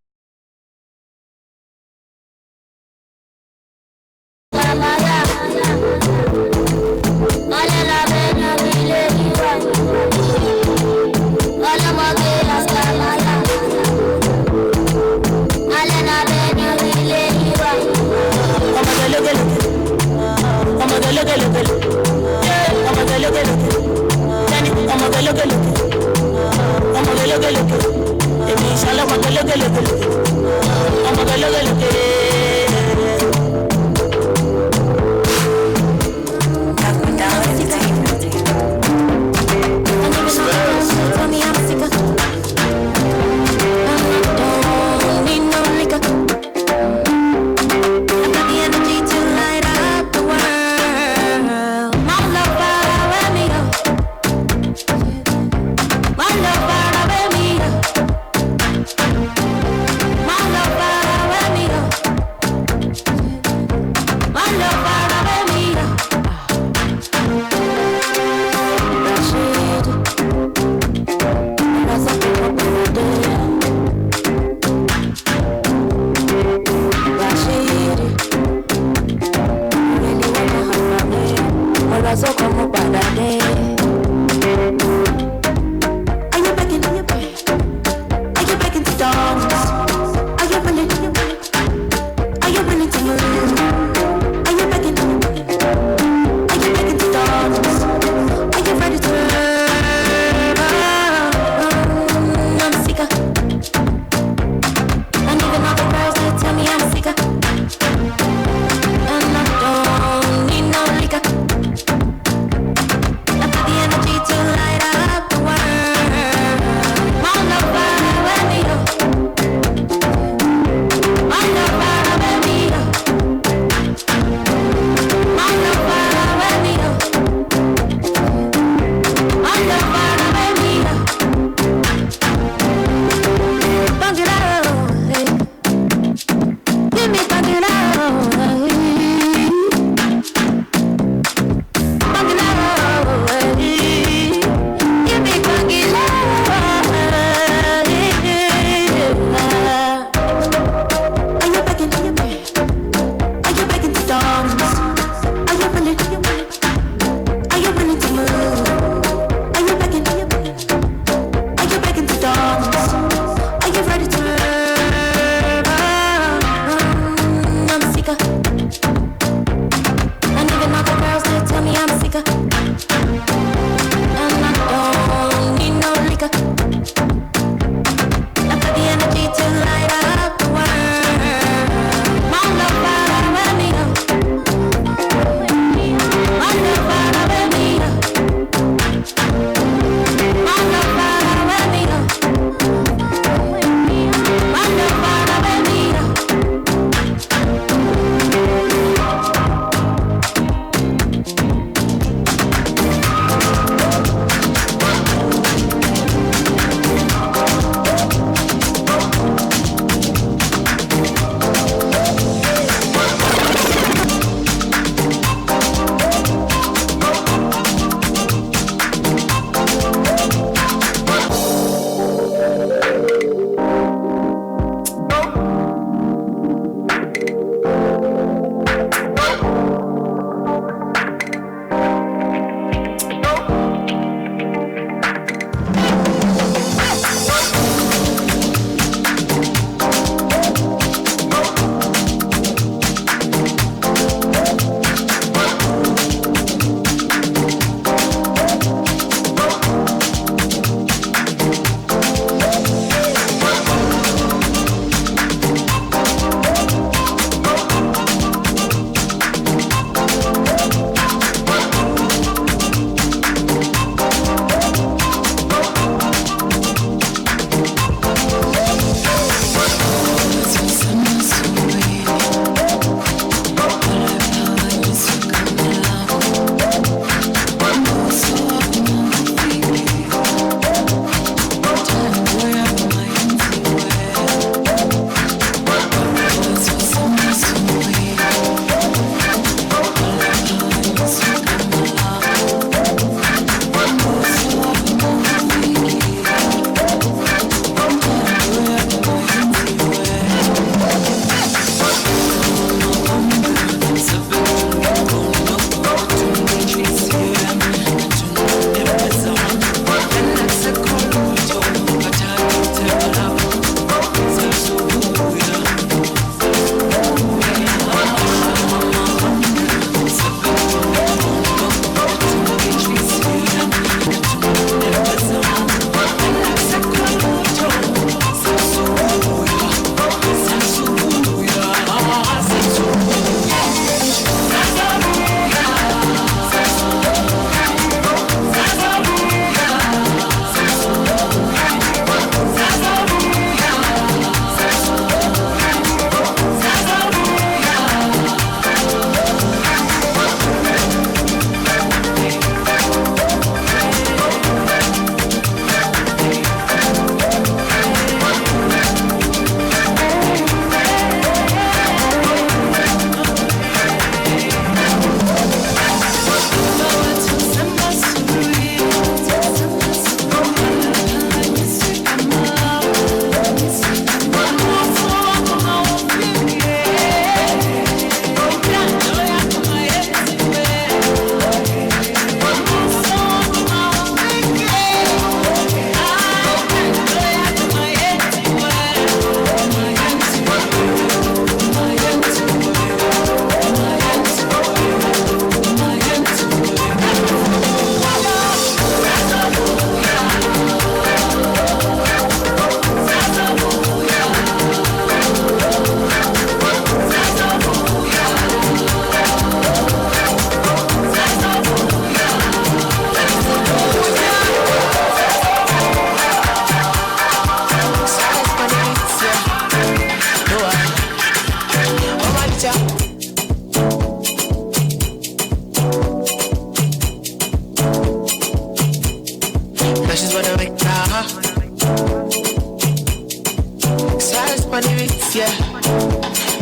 yeah.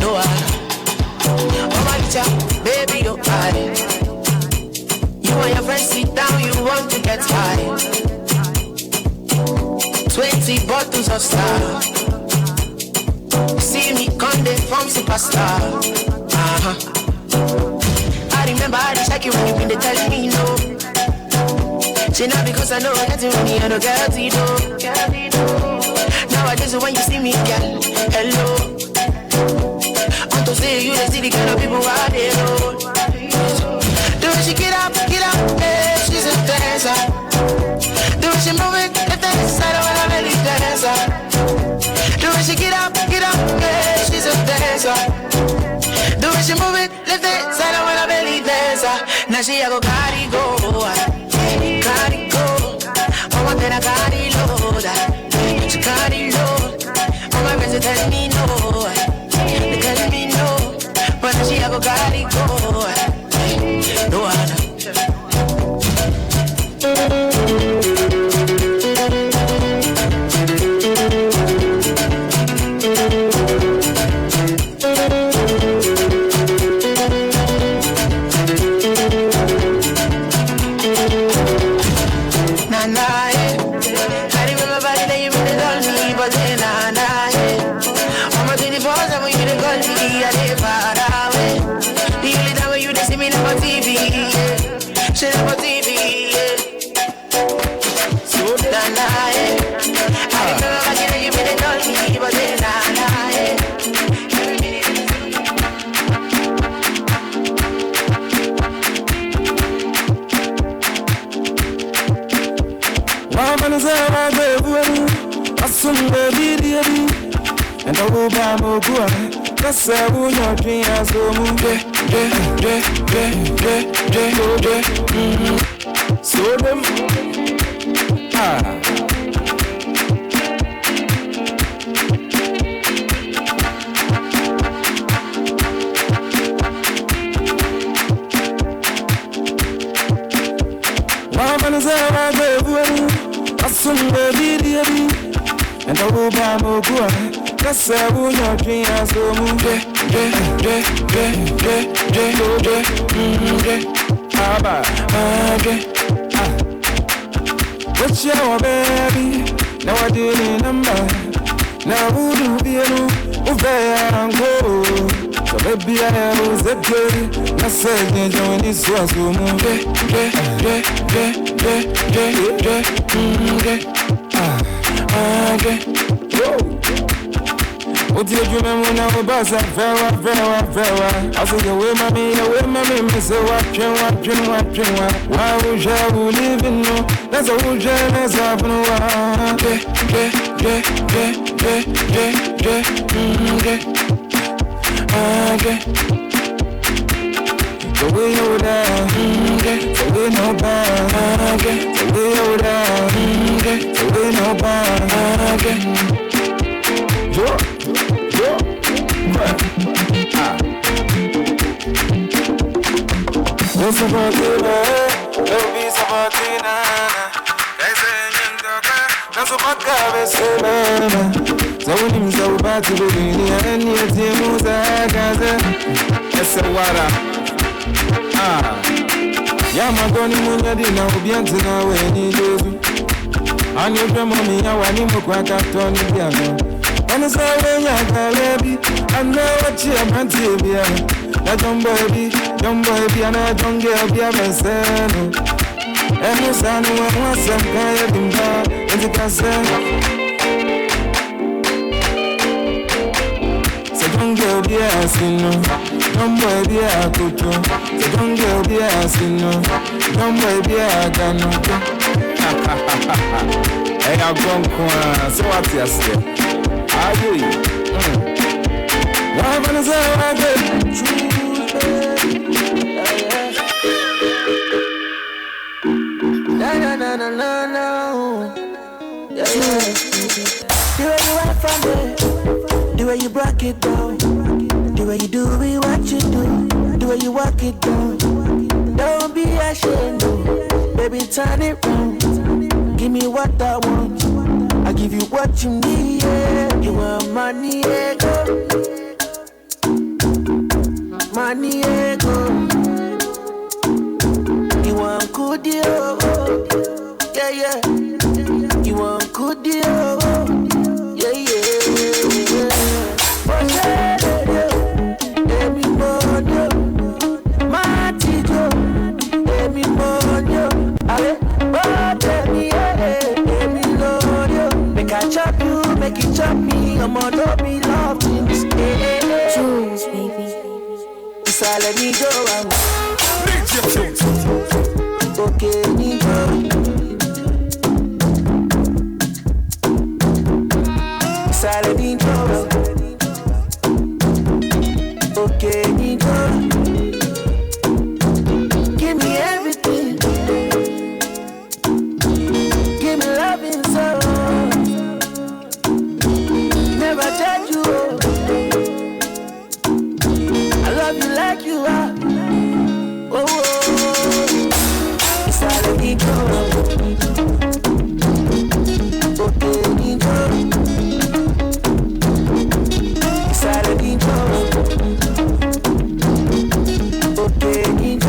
No, oh my child, baby, don't hide. You and your friends sit down, you want to get high. 20 bottles of star. See me Conde from superstar. I remember I check you when you been telling me no. Say now because I know I got money, I don't get it though. Nowadays when you see me, girl, hello. Want to say you see the kind of people I they know. The way she get up, yeah, she's a dancer. The way she move it, if that side of her belly dancer. The way she get up, yeah, she's a dancer. The way she move it, lift it, side of her belly dancer. Now she a go carry go, carry go. Mama tell her carry load, she carry load. Mama friends tell me no, they tell me no, but now she a go carry go, no one. Shit up on TV, yeah. So nah, yeah. I remember back then you made it all me, but then nah, yeah. Mama knows how I go, I soon baby, and I will buy more good. That's how we know dreams so move. So them Mama knows how I go, I soon baby, and I will buy more good. That's how we know dreams so move. What's your baby? Now I didn't number. Now who do you know? Over and go. So baby I was a girl. I said you join this was so move. What do you remember when I was boss? Very. I said, away, mommy, miss a watching. Why would you live in no? That's a wood jam as up no one. The way you're down, the way no bad, the way you're down, the way no bad. What's about you, there'll be somebody, there's a that's what my God is saying. So when you so bad to be in and yet you move that that's a water. Yama goni munya dina ubianti na weni dozu. Ani mommy, I want him to crack up Tony Biano. And it's all when you're baby, I know what you're meant to be. That young baby, and a young girl be a vessel. And the son who wants some kind of bimba in the castle. So young girl be asking, young boy be a kuto. So young girl be asking, young boy be a gano. Hey, I'm going to so what's your step? Are you? I'm going to say, I'm going no. Yeah. The way you act from there, the way you break it down, the way you do it, what you do, the way you walk it down. Don't be ashamed, baby, turn it round. Give me what I want. I give you what you need. Yeah. You want money, ego. Money, ego. You want good deal. Yeah, yeah. You want good deal. Yeah, yeah. Make it chop me, I'm on don't be loved in this day. Jules, baby. It's all let me go. Okay, me go. It's all let me go. Okay, me go. Give me everything. Give me loving so. Never judge you. I love you like you are. Oh, oh. It's all I need to. Okay, need to. It's all I need to. Okay, need to.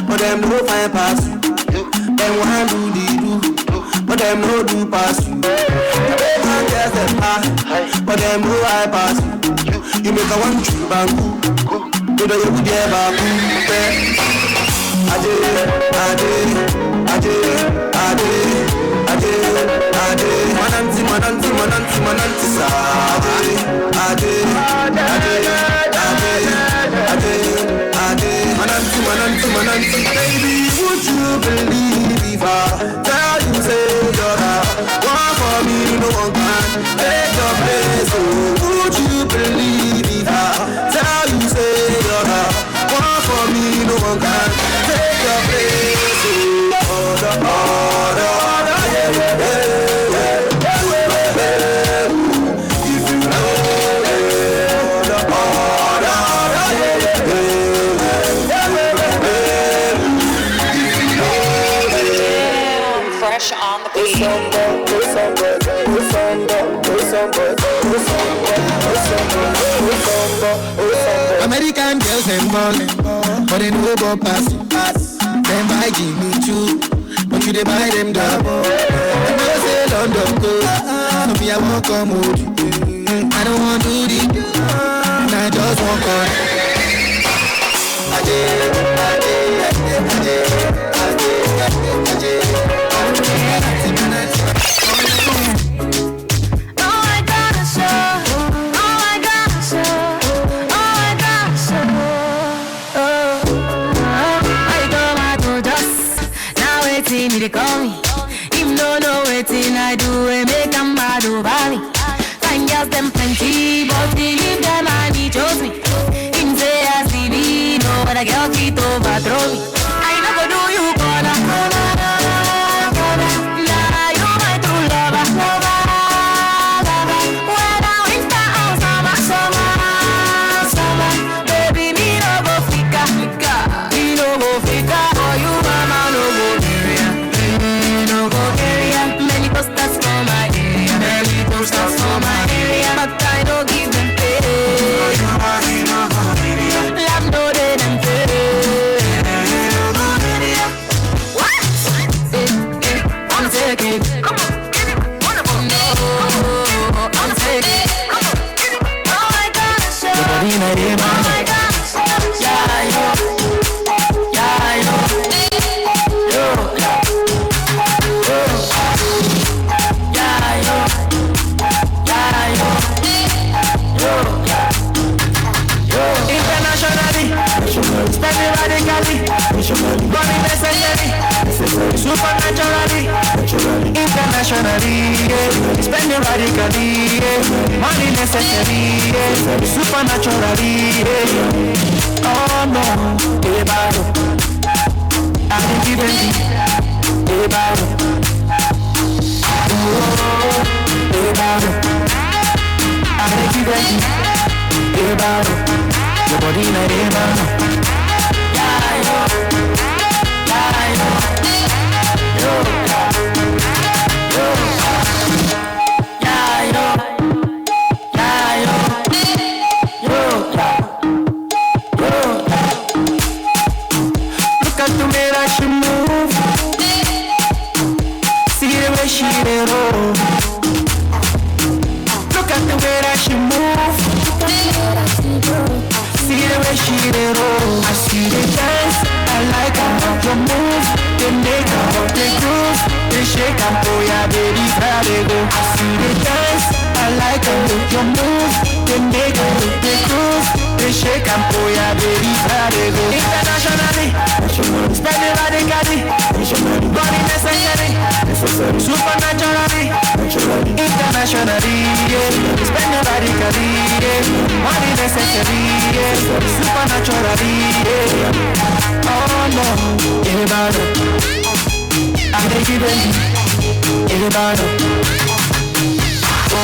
But them no fine pass you. Them want do the do. But them no do pass you. Them just them high. But them no high pass you. You make a one true bamboo. You know you would ever move. Ade, ade, ade, ade, ade, ade. Mananti, mananti, mananti, mananti sa. Ade, ade, ade, ade, ade, ade. Mananti, mananti, mananti. Baby, would you believe if I tell you say you're the one for me, no one can take your place. Oh, would you believe if I tell you say you're the one for me, no one can take your place. Oh, order, order, yeah, yeah, yeah. If you know order, order, yeah, yeah. Fresh on the beat. American girls and ballin', but they no go pass. Them buy give me two, but you they buy them double. I know say London go, no be I won't come with you. I don't want to do it, I just want to. Me they call me. Him no know wetin I do, we make them mad over me. Fine girls them plenty, but believe them I me chose me. Him say I see me, no other girl fit overthrow me. I never do you corner, corner, corner. Nah, you my true lover, lover, lover. Whether winter or summer, summer, summer. Baby, me no go fika, fika. Me no go fika, for you mama no go. Many posters for my area, many posters for my area, but I don't give them pay. Love no they them pay. What? I'm taking. Come on, give it. No, I'm taking. Oh my God, show. Oh my God, yeah, yo, yeah, yo, yo, yo. Internationally, spending radically, running necessary, supernaturally, internationally, spending radically, money necessary, supernaturally. Oh no, I dey give them the everybody. Everybody, I dey give them the everybody. Your body na everybody. Yeah, yo, yo, yo, yeah, yo, look at the way that she move. See the way she dey roll. Look at the way that she move. See the way she dey roll. I see the dance, I like how you move. They make her they groove. They shake and pull ya baby, how they go. I see the dance, I like how you move. They make her they groove. They shake and pull ya baby, how they go. Internationally, spend it radically. Body necessary, supernaturally, internationally, yeah. Spend it radically, yeah. Body necessary, yeah. Supernaturally, yeah. Oh no, everybody, I dey give them everybody. Oh,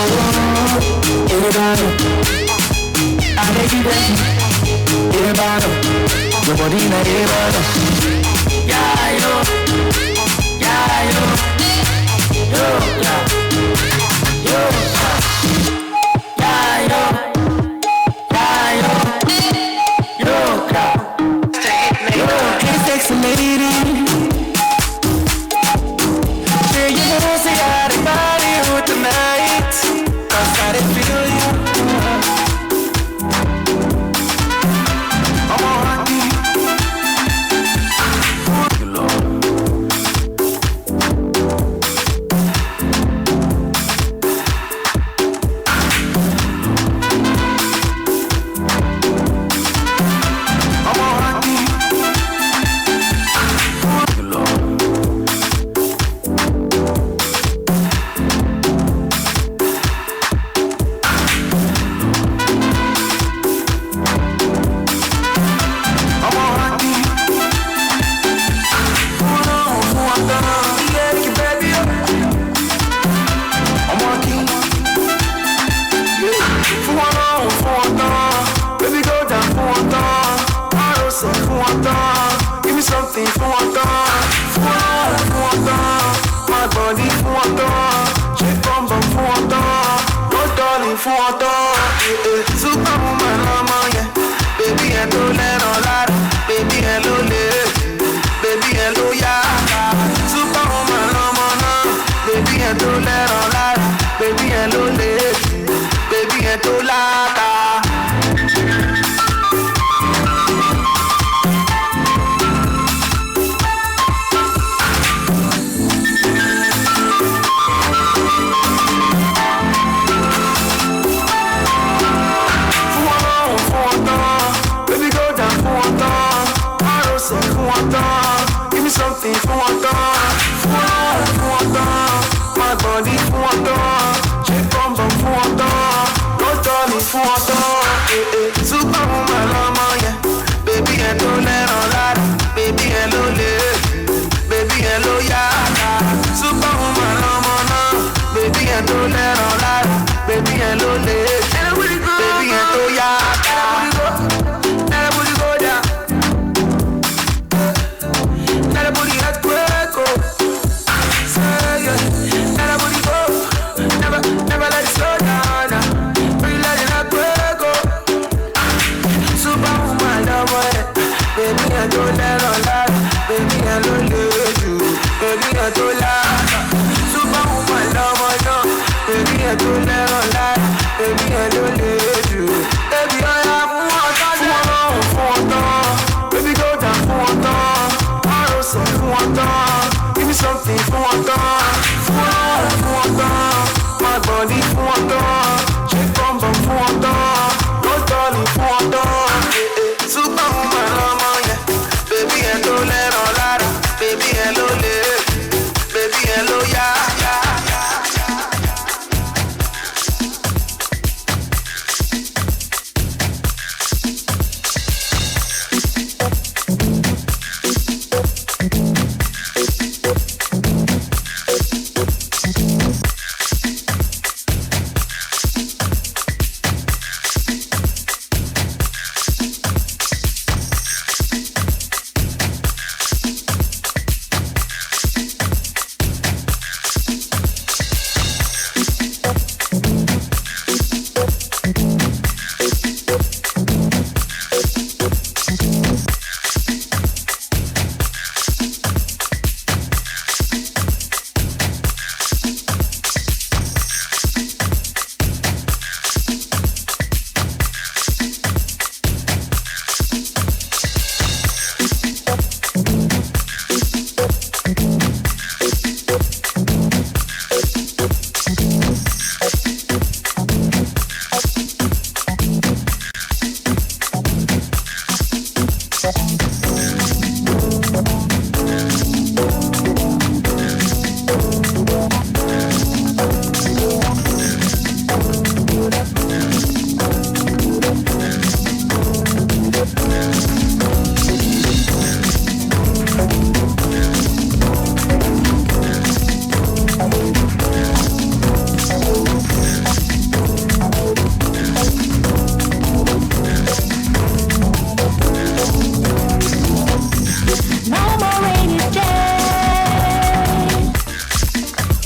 everybody, I dey give them everybody. Your body na everybody. Yeah, yo, yeah, yo, yo, yeah, yo, yeah, yo, yeah, yo, yo, yeah. Hey, sexy lady, sure you know say I dey body you tonight, 'cause I dey feel you. I'm on happy. Superwoman, mama, yeah. Baby, hello, let all that. Baby, hello, baby, hello, yeah. Superwoman, mama, baby, hello, let all that. Baby, hello, baby, hello, lata. Give me something for water, my body for water, shake bum bum for water, no darling for water. Superwoman, mama, yeah. Baby, hello, let all that. Baby, hello, baby, hello, yeah. Superwoman, mama, baby, hello, let all that. Baby, hello, baby, hello, yeah. Give me something for water, my body for water, shake bum bum for water, no darling for water. Superwoman, mama, yeah. Baby, hello, let all that. Baby, hello, baby, hello, yeah.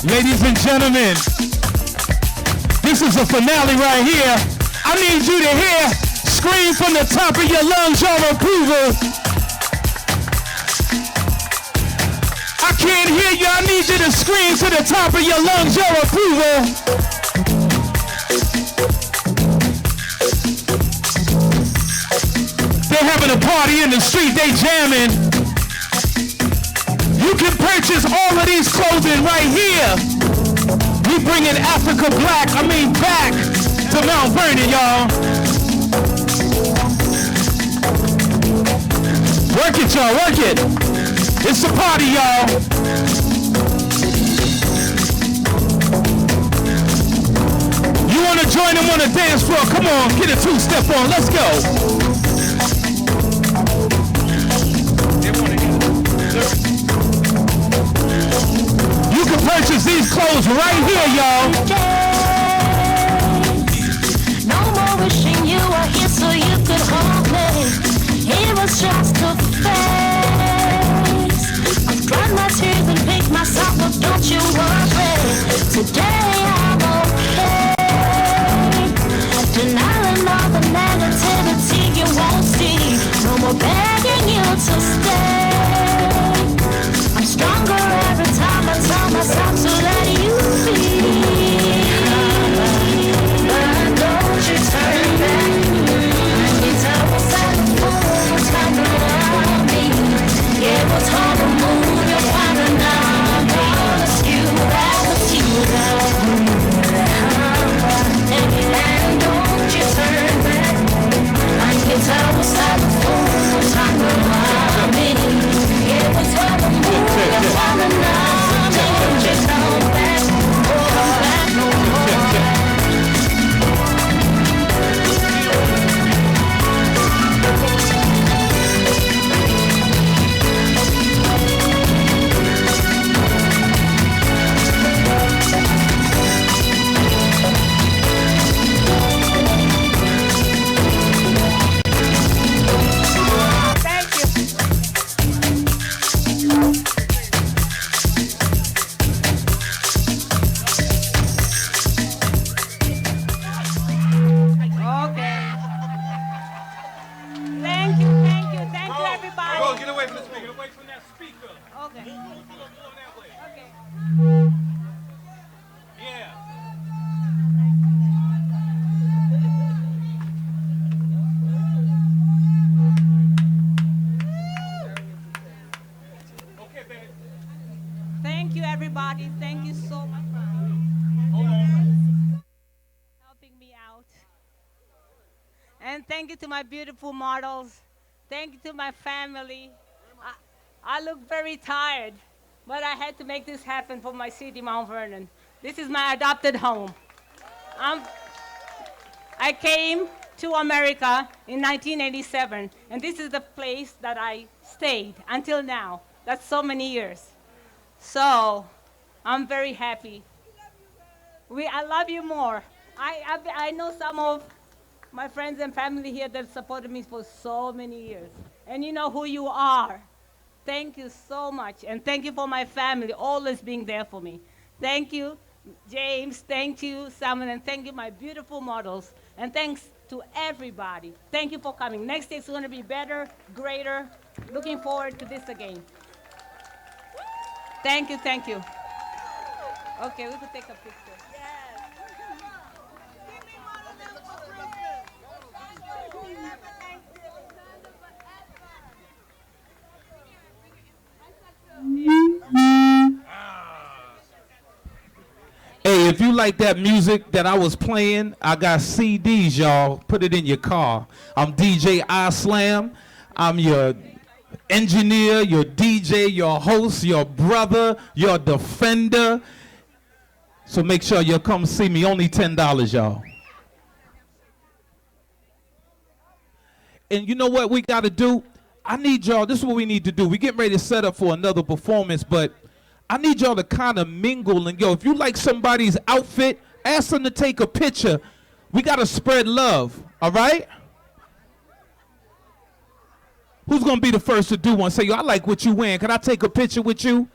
Ladies and gentlemen, this is a finale right here. I need you to hear, scream from the top of your lungs your approval. I can't hear you. I need you to scream to the top of your lungs your approval. They're having a party in the street. They jamming. You can purchase all of these clothing right here. We bringing Africa back to Mount Vernon, y'all. Work it, y'all, work it. It's a party, y'all. You want to join them on the dance floor? Come on, get a two-step on. Let's go. You can purchase these clothes right here, y'all. No more wishing you were here so you could hold me. It was just a phase. I've cried my tears and picked myself up, don't you worry. Today I'm okay. Denying all the negativity you won't see. No more begging you to stay. I'm stronger every time I tell myself to let you be. But don't you turn back. And you tell us that the fool was time to love me. It was hard to move your father now. I promise you that was you that and don't you turn back. And you tell us that the fool was time to love me. It was hard to move your father now. Don't you come back, come back no more. Thank you, everybody. Thank you so much for helping me out. And thank you to my beautiful models. Thank you to my family. I look very tired, but I had to make this happen for my city, Mount Vernon. This is my adopted home. I came to America in 1987, and this is the place that I stayed until now. That's so many years. So I'm very happy. I love you more. I know some of my friends and family here that supported me for so many years. And you know who you are. Thank you so much. And thank you for my family always being there for me. Thank you, James. Thank you, Simon. And thank you, my beautiful models. And thanks to everybody. Thank you for coming. Next year is going to be better, greater. Looking forward to this again. Thank you, thank you. Okay, we could take a picture. Hey, if you like that music that I was playing, I got CDs, y'all. Put it in your car. I'm DJ iSlam. I'm your engineer, your DJ, your host, your brother, your defender. So make sure you come see me. Only $10, y'all. And you know what we got to do? I need y'all, this is what we need to do. We getting ready to set up for another performance, but I need y'all to kind of mingle and go. If you like somebody's outfit, ask them to take a picture. We got to spread love, all right? Who's going to be the first to do one? Say, yo, I like what you wearing. Can I take a picture with you?